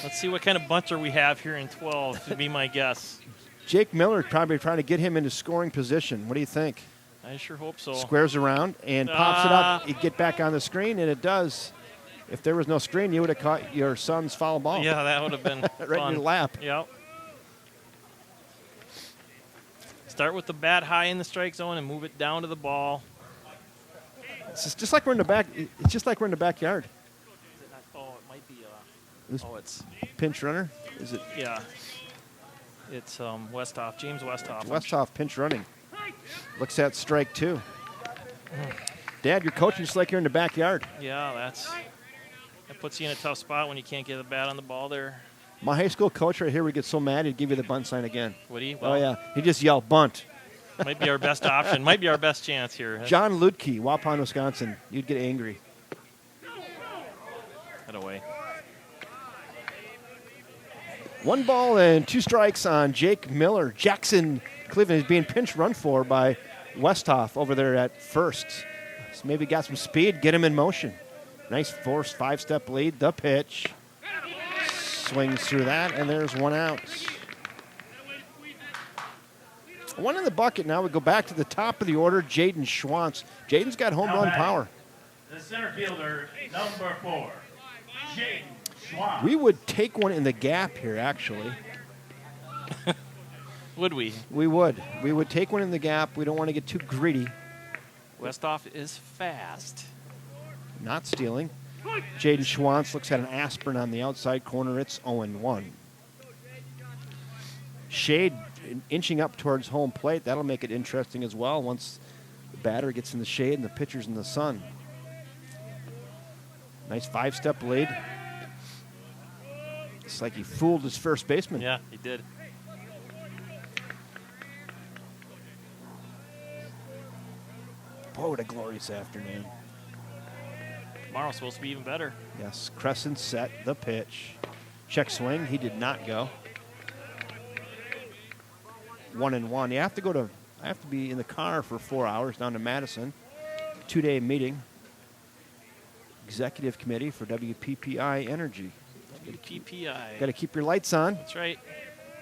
Let's see what kind of bunter we have here in 12, would be my guess. Jake Miller probably trying to get him into scoring position. What do you think? I sure hope so. Squares around and pops it up. You get back on the screen, and it does. If there was no screen, you would have caught your son's foul ball. Yeah, that would have been right fun. in your lap. Yep. Start with the bat high in the strike zone and move it down to the ball. It's just like we're in the back. It's just like we're in the backyard. Oh, it might be. It's Pinch runner. Is it? Yeah. It's Westhoff, James Westhoff. Westhoff pinch running. Looks at strike 2. Dad, you're coaching just like you're in the backyard. Yeah, that puts you in a tough spot when you can't get the bat on the ball there. My high school coach right here would get so mad he'd give you the bunt sign again. Would he? Well, oh, yeah. He'd just yell, bunt. Might be our best option. Might be our best chance here. John Ludke, Waupun, Wisconsin. You'd get angry. Head away. 1 ball and 2 strikes on Jake Miller. Jackson Cleveland is being pinch run for by Westhoff over there at first. So maybe got some speed, get him in motion. Nice forced 5-step lead. The pitch. Swings through that, and there's 1 out. 1 in the bucket. Now we go back to the top of the order, Jaden Schwantz. Jaden's got home run power. The center fielder, number 4, Jaden Schwantz. We would take one in the gap here, actually. Would we? We would. We would take one in the gap. We don't want to get too greedy. Westhoff is fast. Not stealing. Jaden Schwantz looks at an aspirin on the outside corner. It's 0-1. Shade inching up towards home plate. That'll make it interesting as well once the batter gets in the shade and the pitcher's in the sun. Nice 5-step lead. It's like he fooled his first baseman. Yeah, he did. Boy, what a glorious afternoon. Tomorrow's supposed to be even better. Yes, Crescent set the pitch. Check swing. He did not go. 1-1. You have to go to. I have to be in the car for 4 hours down to Madison. 2-day meeting. Executive committee for WPPI Energy. WPPI. Got to keep your lights on. That's right.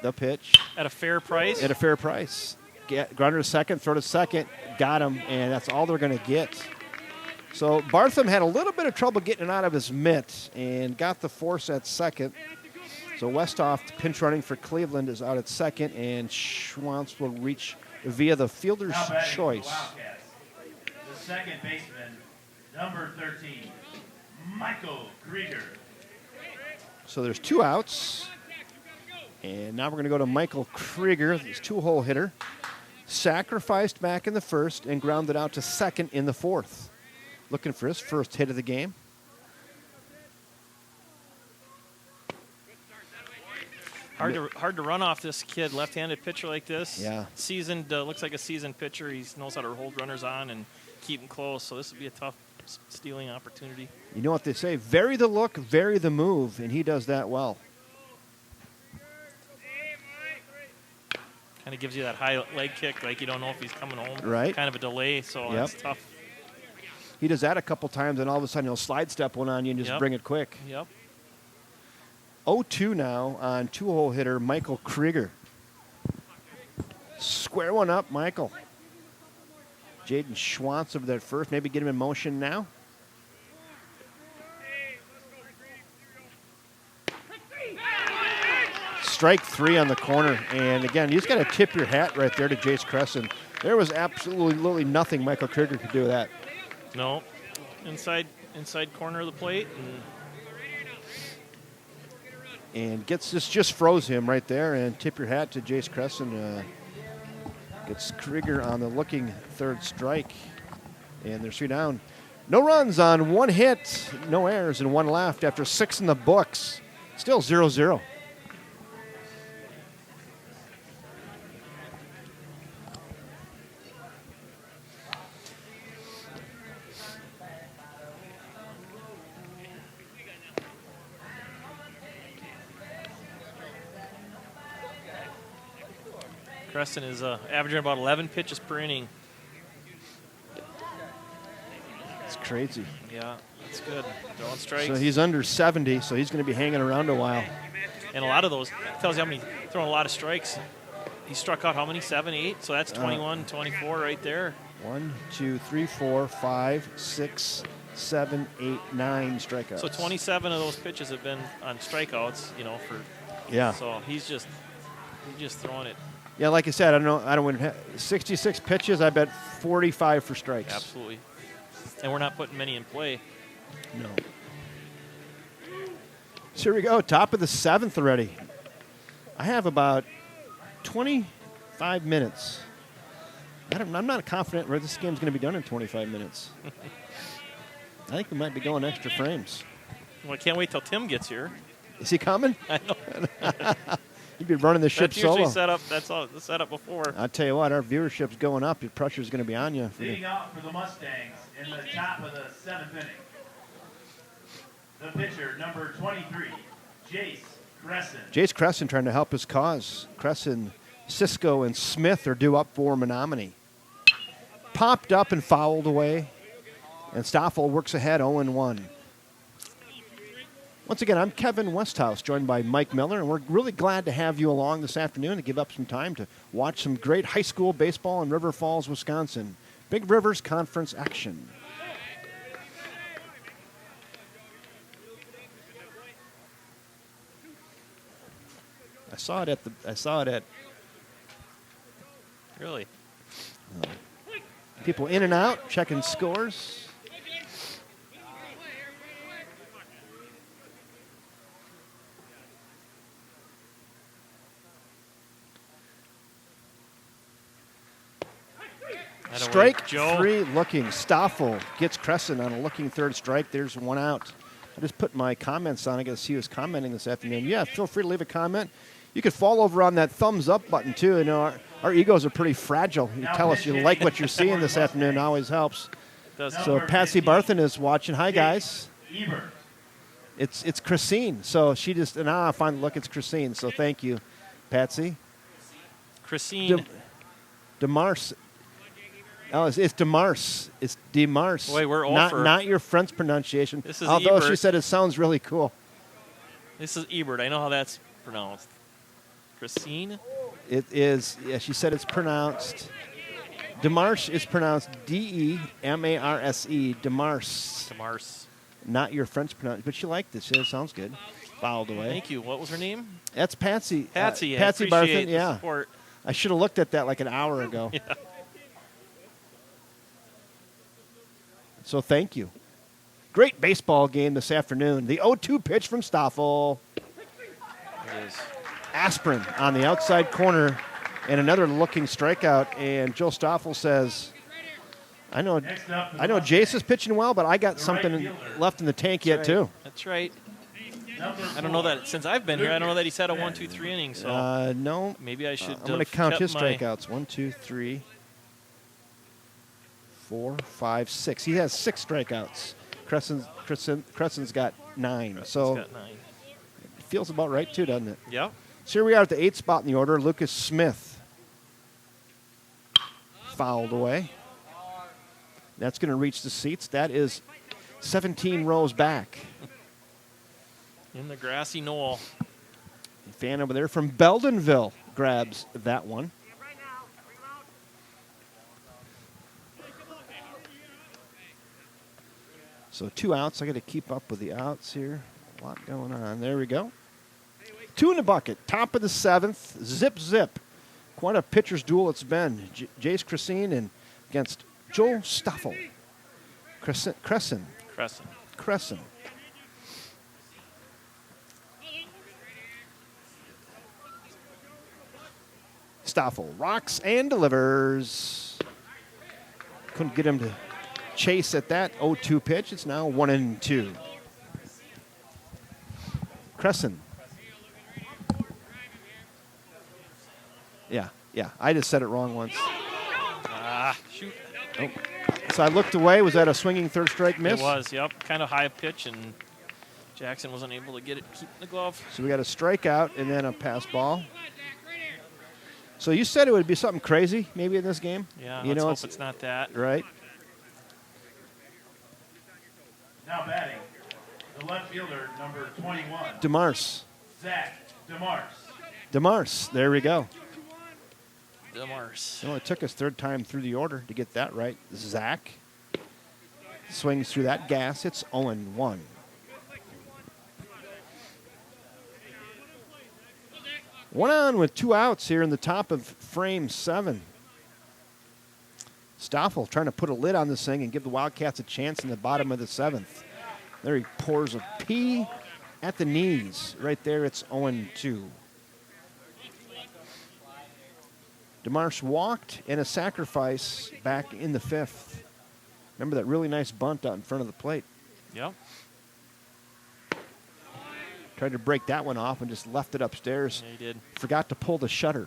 The pitch. At a fair price. At a fair price. Grounder to second, throw to second, got him, and that's all they're going to get. So Bartham had a little bit of trouble getting it out of his mitt and got the force at second. So Westhoff, pinch running for Cleveland, is out at second, and Schwantz will reach via the fielder's choice. The second baseman, number 13, Michael Krigger. So there's 2 outs. And now we're going to go to Michael Krigger, this 2-hole hitter. Sacrificed back in the first and grounded out to second in the 4th. Looking for his first hit of the game. Hard to run off this kid, left-handed pitcher like this. Yeah. Seasoned, looks like a seasoned pitcher. He knows how to hold runners on and keep them close. So this would be a tough stealing opportunity. You know what they say, vary the look, vary the move, and he does that well. Kind of gives you that high leg kick, like you don't know if he's coming home. Right. Kind of a delay, so that's tough. He does that a couple times, and all of a sudden he'll slide step one on you and just bring it quick. Yep. 0-2 now on two-hole hitter Michael Krigger. Square one up, Michael. Jaden Schwantz over there first. Maybe get him in motion now. Strike 3 on the corner. And again, you just got to tip your hat right there to Jace Crescent. There was absolutely nothing Michael Krigger could do with that. No. Inside corner of the plate. And gets this, just froze him right there. And tip your hat to Jace Crescent. Gets Krigger on the looking third strike. And they're 3 down. No runs on 1 hit, no errors, and 1 left after 6 in the books. Still 0-0. Creston is averaging about 11 pitches per inning. It's crazy. Yeah, that's good. Throwing strikes. So he's under 70, so he's going to be hanging around a while. And a lot of those tells you how many throwing a lot of strikes. He struck out how many? 7, 8. So that's 21, 24 right there. 1, 2, 3, 4, 5, 6, 7, 8, 9 strikeouts. So 27 of those pitches have been on strikeouts. For So he's just throwing it. Yeah, like I said, I don't win 66 pitches. I bet 45 for strikes. Absolutely. And we're not putting many in play. No. So here we go, top of the 7th already. I have about 25 minutes. I'm not confident where this game's going to be done in 25 minutes. I think we might be going extra frames. Well, I can't wait till Tim gets here. Is he coming? I know. You'd be running the ship That's usually solo. set up. That's all set up before. I'll tell you what, our viewership's going up. Your pressure's going to be on you. Leading off for the Mustangs in the top of the 7th inning. The pitcher, number 23, Jace Crescent. Jace Crescent trying to help his cause. Crescent, Cisco, and Smith are due up for Menomonie. Popped up and fouled away. And Stoffel works ahead 0-1. Once again, I'm Kevin Westhouse, joined by Mike Miller, and we're really glad to have you along this afternoon to give up some time to watch some great high school baseball in River Falls, Wisconsin. Big Rivers Conference action. I saw it at Really? people in and out, checking scores. Strike 3 looking. Stoffel gets Crescent on a looking third strike. There's 1 out. I just put my comments on. I got to see who's commenting this afternoon. Yeah, feel free to leave a comment. You could fall over on that thumbs up button, too. You know, our egos are pretty fragile. You tell us you like what you're seeing this afternoon. It always helps. So Patsy Barthen is watching. Hi, guys. It's Christine. So she just, I finally look, it's Christine. So thank you, Patsy. Christine. DeMars. Oh, it's DeMars. It's DeMars. Wait, we're all not your French pronunciation. This is although Ebert. She said it sounds really cool. This is Ebert. I know how that's pronounced. Christine? It is, yeah, she said it's pronounced. DeMarce is pronounced D-E-M-A-R-S-E. DeMarce. DeMarce. Not your French pronunciation, but she liked it. She said it sounds good. Fouled away. Thank you. What was her name? That's Patsy. Patsy. Patsy I appreciate Barthen, yeah. the support. I should have looked at that like an hour ago. Yeah. So thank you. Great baseball game this afternoon. The 0-2 pitch from Stoffel. It is. Aspirin on the outside corner and another looking strikeout. And Joe Stoffel says, I know Jace is pitching well, but I got something left in the tank yet, too. That's right. I don't know that since I've been here. I don't know that he's had a 1, 2, 3 inning. So no. Maybe I should. I'm going to count his strikeouts. 1, 2, 3, 4, 5, 6. He has 6 strikeouts. Crescent's got 9. So got 9. It feels about right too, doesn't it? Yep. So here we are at the 8th spot in the order. Lucas Smith fouled away. That's going to reach the seats. That is 17 rows back. In the grassy knoll. A fan over there from Beldenville grabs that one. So 2 outs. I got to keep up with the outs here. A lot going on. There we go. 2 in the bucket. Top of the 7th. Zip, zip. Quite a pitcher's duel it's been. Jace Crescine and against Joe Stoffel. Crescent. Stoffel rocks and delivers. Couldn't get him to chase at that 0-2 pitch. It's now 1-2. Crescent. Yeah. I just said it wrong once. Shoot. Oh. So I looked away. Was that a swinging third strike miss? It was, yep. Kind of high pitch, and Jackson wasn't able to get it, keep the glove. So we got a strikeout and then a pass ball. So you said it would be something crazy maybe in this game? Yeah, you let's know, hope it's not that. Right. Now batting, the left fielder, number 21. DeMars. Zach DeMars. DeMars. There we go. DeMars. It only took us third time through the order to get that right. Zach swings through that gas. It's 0-1. One on with 2 outs here in the top of frame 7. Stoffel trying to put a lid on this thing and give the Wildcats a chance in the bottom of the 7th. There he pours a pea at the knees. Right there, it's 0-2. DeMarsh walked and a sacrifice back in the 5th. Remember that really nice bunt out in front of the plate? Yep. Tried to break that one off and just left it upstairs. Yeah, he did. Forgot to pull the shutter.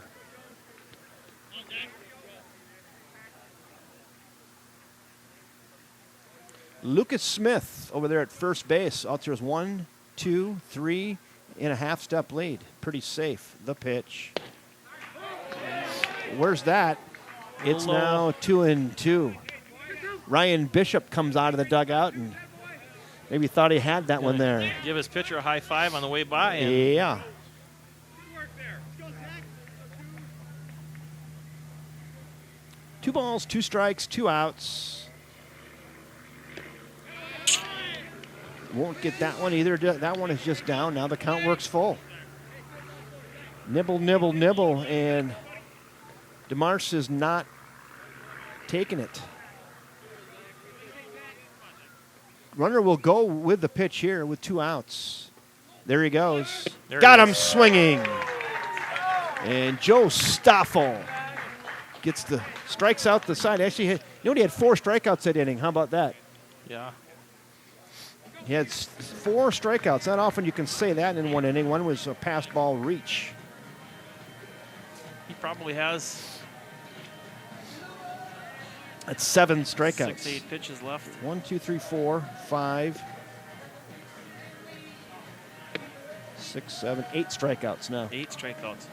Lucas Smith over there at first base. Out there's 1, 2, 3 and a half step lead. Pretty safe. The pitch. Where's that? It's now 2-2. Ryan Bishop comes out of the dugout and maybe thought he had that one there. Give his pitcher a high five on the way by. And Yeah. Two balls, 2 strikes, 2 outs. Won't get that one either. That one is just down. Now the count works full. Nibble, nibble, nibble, and DeMars is not taking it. Runner will go with the pitch here with 2 outs. There he goes. Got him swinging. And Joe Stoffel gets the strikes out the side. Actually, he had 4 strikeouts that inning. How about that? Yeah. He had 4 strikeouts. Not often you can say that in one inning. One was a pass ball reach. He probably has That's 7 strikeouts. 6-8 pitches left. 1, 2, 3, 4, 5, 6, 7, 8 strikeouts now. 8 strikeouts.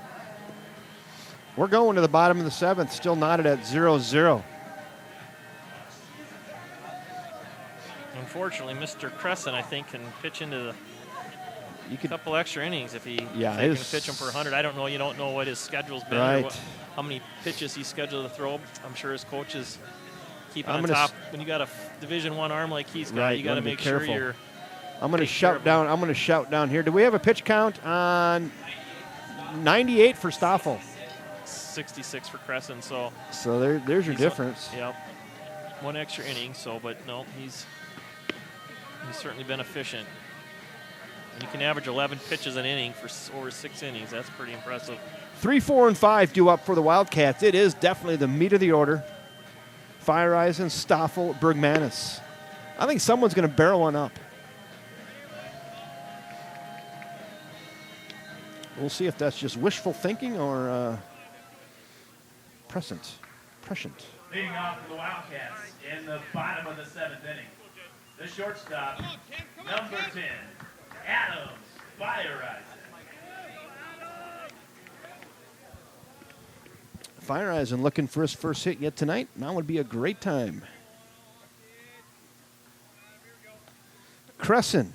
We're going to the bottom of the 7th, still knotted at 0-0. Unfortunately, Mr. Crescent, I think, can pitch into You a could, couple extra innings if he Yeah, if they can his- pitch him for 100. I don't know. You don't know what his schedule's been Right. or how many pitches he's scheduled to throw. I'm sure his coaches keep I'm on gonna top. When you got a Division I arm like he's got, Right, you got to wanna be make sure careful. you're. I'm going to take care shout of down. I'm going to shout down here. Do we have a pitch count on 98 for Stoffel? 66 for Crescent, so So there's your he's difference. Yep, 1 extra inning. So, but no, he's certainly been efficient. And you can average 11 pitches an inning for over 6 innings. That's pretty impressive. 3, 4, and 5 due up for the Wildcats. It is definitely the meat of the order. Fireisen, Stoffel, Bergmanis. I think someone's going to barrel one up. We'll see if that's just wishful thinking or prescient. Leading off for the Wildcats in the bottom of the 7th inning, the shortstop, number 10, Adams Fireisen. Fire Eisen looking for his first hit yet tonight. Now would be a great time. Crescent.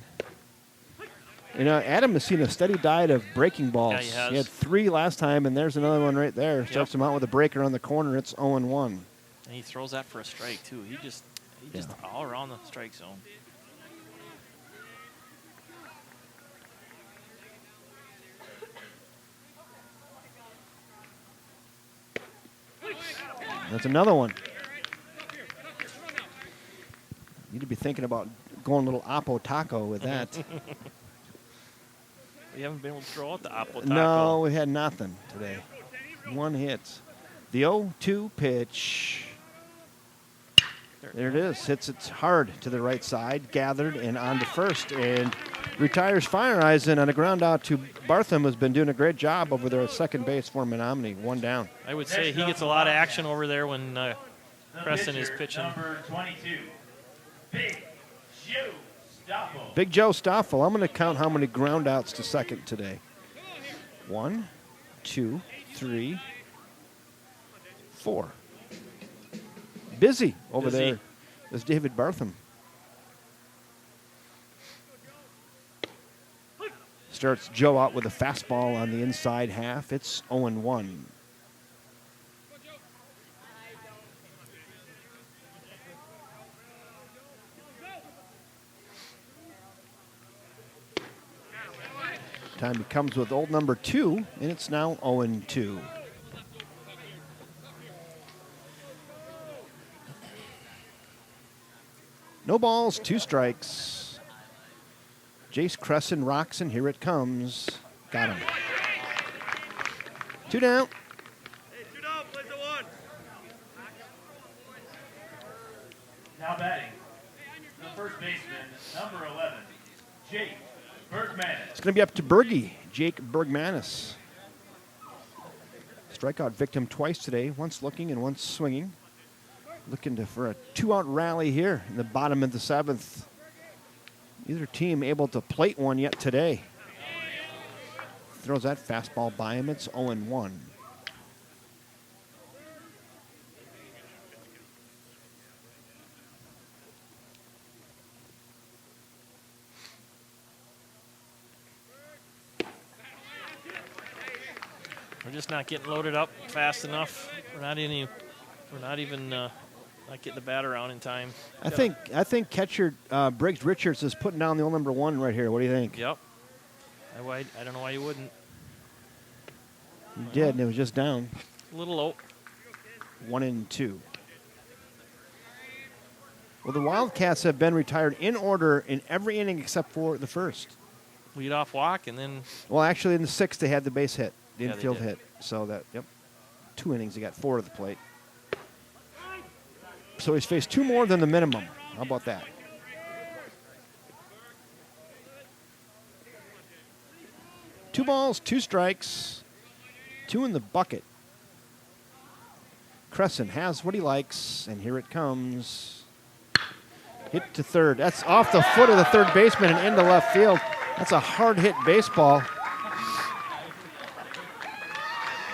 You know, Adam has seen a steady diet of breaking balls. Yeah, he has. He had 3 last time, and there's another one right there. Starts him out with a breaker on the corner. It's 0-1. And he throws that for a strike too. He just all around the strike zone. That's another one. Need to be thinking about going a little Oppo Taco with that. We haven't been able to throw out the Oppo Taco. No, we had nothing today. 1 hit. The 0-2 pitch. There it is. Hits it hard to the right side, gathered and on to first, and retires Fire Eisen on a ground out to Bartham, who's been doing a great job over there at second base for Menomonie. 1 down. I would say he gets a lot of action over there when Crescent is pitching. Number 22, Big Joe Stoffel. Big Joe Stoffel. I'm going to count how many ground outs to second today. 1, 2, 3, 4. Busy over there is David Bartham. Starts Joe out with a fastball on the inside half. It's 0-1. Time he comes with old number 2, and it's now 0-2. No balls, 2 strikes. Jace Crescent rocks, and here it comes. Got him. 2 down. Now batting, the first baseman, number 11, Jake Bergman. It's going to be up to Bergie, Jake Bergmanis. Strikeout victim twice today, once looking and once swinging. Looking for a 2-out rally here in the bottom of the 7th. Neither team able to plate one yet today. Throws that fastball by him. It's 0-1. We're just not getting loaded up fast enough. We're not even not getting the bat around in time. I think catcher Briggs Richards is putting down the old number 1 right here. What do you think? Yep. I don't know why you wouldn't. He did, and it was just down. A little low. 1-2. Well, the Wildcats have been retired in order in every inning except for the first. Lead off walk, and then. Well, actually, in the 6th, they had the base hit, the Yeah, they infield did. hit. So that, 2 innings, he got 4 to the plate. So he's faced 2 more than the minimum. How about that? Two balls, 2 strikes, 2 in the bucket. Crescent has what he likes, and here it comes. Hit to third. That's off the foot of the third baseman and into left field. That's a hard-hit baseball.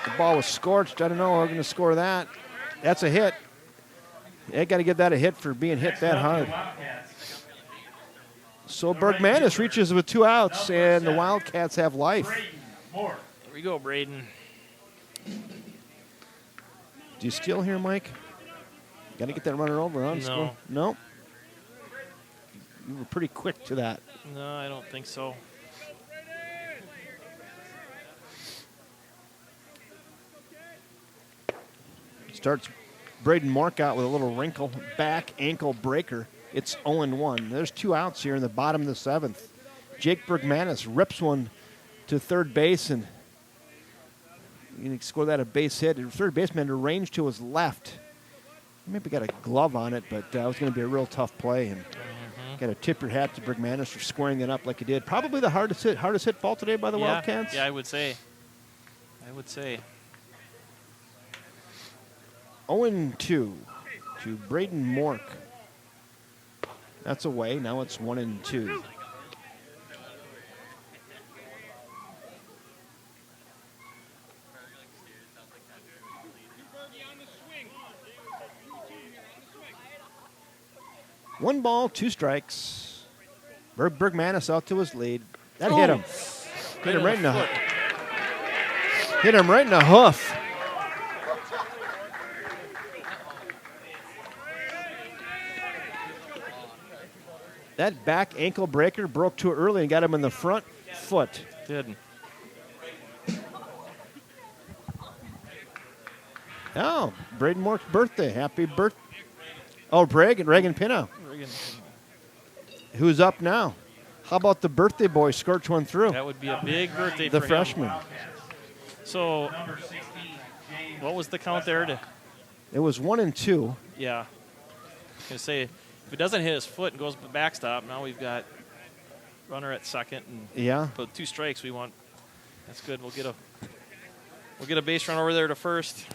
The ball was scorched. I don't know. We're going to score that. That's a hit. They got to give that a hit for being hit that hard. So Bergmanis reaches with 2 outs, and the Wildcats have life. Here we go, Braden. Do you steal here, Mike? Got to get that runner over, huh? No. No? You were pretty quick to that. No, I don't think so. Starts Braden Mark out with a little wrinkle, back ankle breaker. It's 0-1. There's 2 outs here in the bottom of the 7th. Jake Bergmanis rips one to third base, and you can score that a base hit. The third baseman arranged to his left. Maybe got a glove on it, but that was going to be a real tough play. And got to tip your hat to Bergmanis for squaring that up like he did. Probably the hardest hit ball today by the Wildcats. Yeah, I would say. 0-2 to Braden Mork. That's away. Now it's 1-2. 1 ball, 2 strikes. Bergmanis out to his lead. That hit him. Hit him right in the foot. Hit him right in the hoof. That back ankle breaker broke too early and got him in the front foot. Didn't. Oh, Braden Moor's birthday. Happy birthday. Oh, Reagan Pino. Who's up now? How about the birthday boy scorch one through? That would be a big birthday The for him. freshman. So, what was the count there? It was 1 and 2. Yeah. I was going to say, if it doesn't hit his foot and goes to the backstop, now we've got runner at second. And Yeah. with 2 strikes, we want. That's good. We'll get a base run over there to first.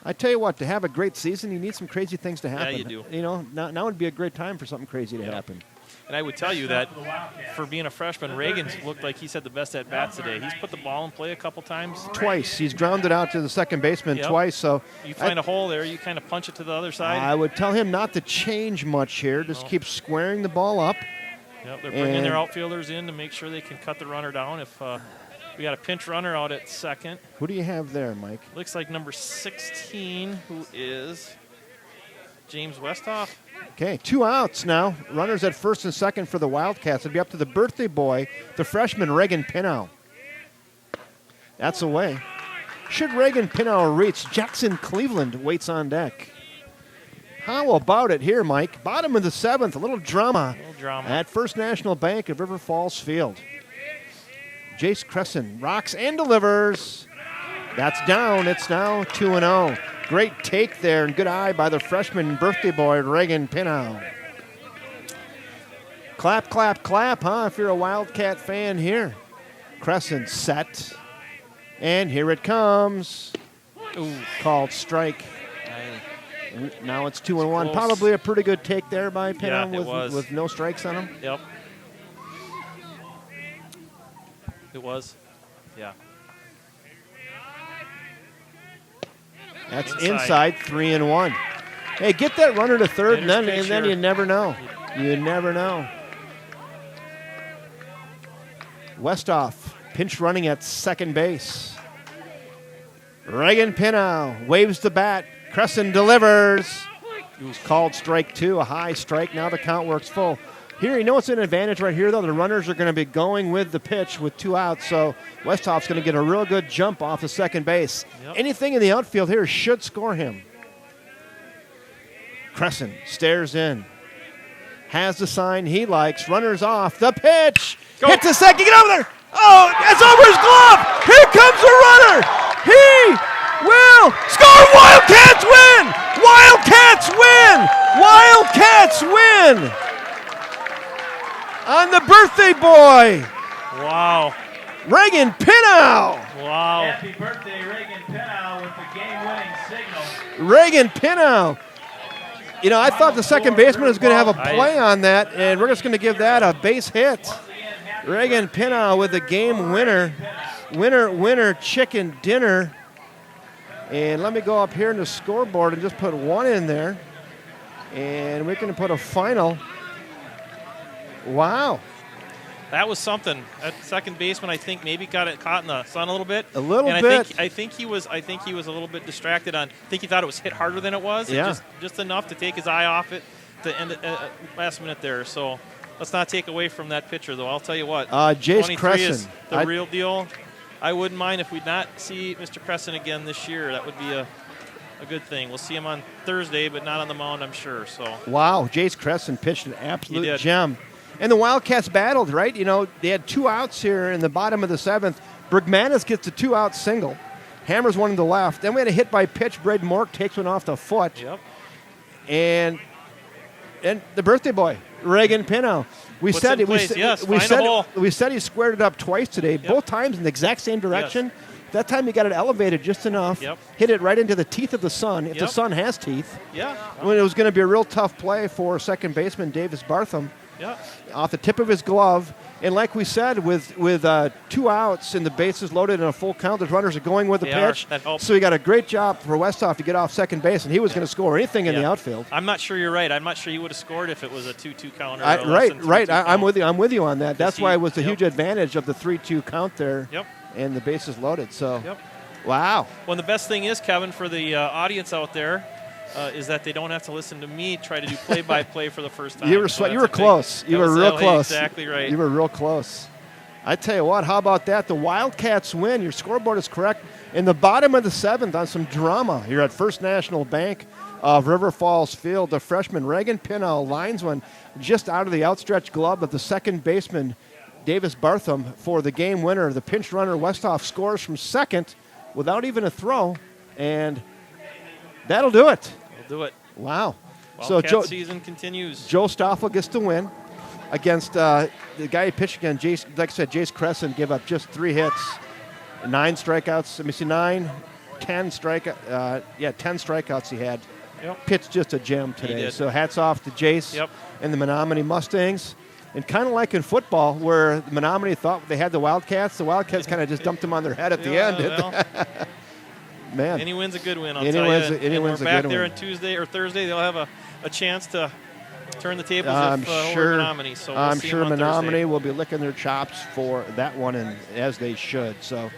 I tell you what, to have a great season, you need some crazy things to happen. you do. You know, now would be a great time for something crazy to happen. And I would tell you that for being a freshman, Reagan looked like he's had the best at bats today. He's put the ball in play a couple times. Twice. He's grounded out to the second baseman twice. So You find a hole there, you kind of punch it to the other side. I would tell him not to change much here. Just keep squaring the ball up. Yep, they're bringing their outfielders in to make sure they can cut the runner down. If we got a pinch runner out at second. Who do you have there, Mike? Looks like number 16, who is James Westhoff. Okay, 2 outs now. Runners at first and second for the Wildcats. It'll be up to the birthday boy, the freshman Reagan Pinow. That's away. Should Reagan Pinow reach, Jackson Cleveland waits on deck. How about it here, Mike? Bottom of the 7th, a little drama. At First National Bank of River Falls Field. Jace Crescent rocks and delivers. That's down. It's now 2-0. Great take there and good eye by the freshman birthday boy, Reagan Pinow. Clap, clap, clap, huh, if you're a Wildcat fan here. Crescent set. And here it comes. Ooh. Called strike. Now it's 2-1. Probably a pretty good take there by Pinow with no strikes on him. Yep. It was. Yeah. That's inside 3-1. Hey, get that runner to third, and then you never know. You never know. Westhoff, pinch running at second base. Reagan Pinow waves the bat. Crescent delivers. It was called strike 2, a high strike. Now the count works full. Here, you know what's an advantage right here, though? The runners are going to be going with the pitch with 2 outs, so Westhoff's going to get a real good jump off the second base. Yep. Anything in the outfield here should score him. Crescent stares in. Has the sign he likes. Runners off. The pitch. Go. Hit to second. Get over there. Oh, it's over his glove. Here comes the runner. He will score. Wildcats win. Wildcats win. Wildcats win. On the birthday boy, Wow. Reagan Pinow. Wow. Happy birthday, Reagan Pinow, with the game-winning signal. Reagan Pinow. You know, I thought the second baseman was going to have a play on that, and we're just going to give that a base hit. Reagan Pinow with the game winner. Winner, chicken dinner. And let me go up here in the scoreboard and just put 1 in there. And we're going to put a final. Wow. That was something. That second baseman, I think, maybe got it caught in the sun a little bit. A little and bit. I think he was a little bit distracted on. I think he thought it was hit harder than it was. Yeah. Just enough to take his eye off it to end it last minute there. So let's not take away from that pitcher, though. I'll tell you what. Jace 23 Crescent. is the real deal. I wouldn't mind if we'd not see Mr. Crescent again this year. That would be a good thing. We'll see him on Thursday, but not on the mound, I'm sure. So. Wow, Jace Crescent pitched an absolute gem. And the Wildcats battled, right? You know, they had 2 outs here in the bottom of the 7th. Bergmanis gets a 2-out single. Hammers one to the left. Then we had a hit by pitch. Braden Mork takes one off the foot. Yep. And the birthday boy, Reagan Pinow. We said he squared it up twice today, both times in the exact same direction. Yes. That time he got it elevated just enough. Yep. Hit it right into the teeth of the sun, if the sun has teeth. Yeah. When it was going to be a real tough play for second baseman Davis Bartham. Yeah. off the tip of his glove. And like we said, with 2 outs and the bases loaded and a full count, the runners are going with the They are. pitch. That helps. So he got a great job for Westhoff to get off second base, and he was going to score anything in the outfield. I'm not sure you're right. I'm not sure he would have scored if it was a 2-2 count or Right. I'm count. with you. I'm with you on that. That's he- why it was a yep. huge advantage of the 3-2 count there. Yep. And the bases loaded. So, Yep. wow. Well, the best thing is, Kevin, for the audience out there, is that they don't have to listen to me try to do play-by-play for the first time. You were So you that's were a big- close. You that were was- real hey, close. Exactly right. You were real close. I tell you what, how about that? The Wildcats win. Your scoreboard is correct. In the bottom of the 7th, on some drama here at First National Bank of River Falls Field, the freshman Reagan Pinnell lines one just out of the outstretched glove of the second baseman, Davis Bartham, for the game winner. The pinch runner, Westhoff, scores from second without even a throw, and that'll do it. We'll do it. Wow. Wildcat season continues. Joe Stoffel gets the win against the guy who pitched again, Jace, like I said, Jace Crescent, gave up just 3 hits, 9 strikeouts. Let me see, 10 strikeouts he had. Yep. Pitched just a gem He today. did. So hats off to Jace Yep. and the Menomonie Mustangs. And kind of like in football, where Menomonie thought they had the Wildcats kind of just dumped them on their head at the end. Well, Man. any win's a good win, I'll Any tell win's you. a- any And win's we're a back good there win. on Tuesday or Thursday. They'll have a chance to turn the tables I'm if over sure. Menomonie. So we'll I'm see sure them on Thursday. Menomonie will be licking their chops for that one, and as they should. So,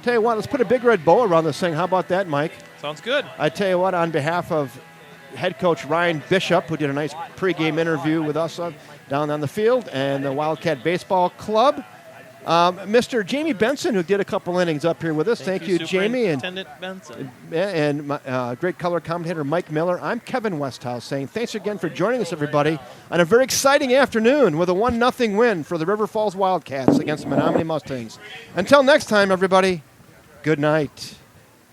tell you what, let's put a big red bow around this thing. How about that, Mike? Sounds good. I tell you what, on behalf of head coach Ryan Bishop, who did a nice pregame interview with us down on the field, and the Wildcat Baseball Club, Mr. Jamie Benson, who did a couple innings up here with us. Thank you, Jamie, and Superintendent Benson. my, great color commentator Mike Miller. I'm Kevin Westhouse saying thanks again for joining us, everybody, on a very exciting afternoon with a 1-0 win for the River Falls Wildcats against the Menomonie Mustangs. Until next time, everybody, good night.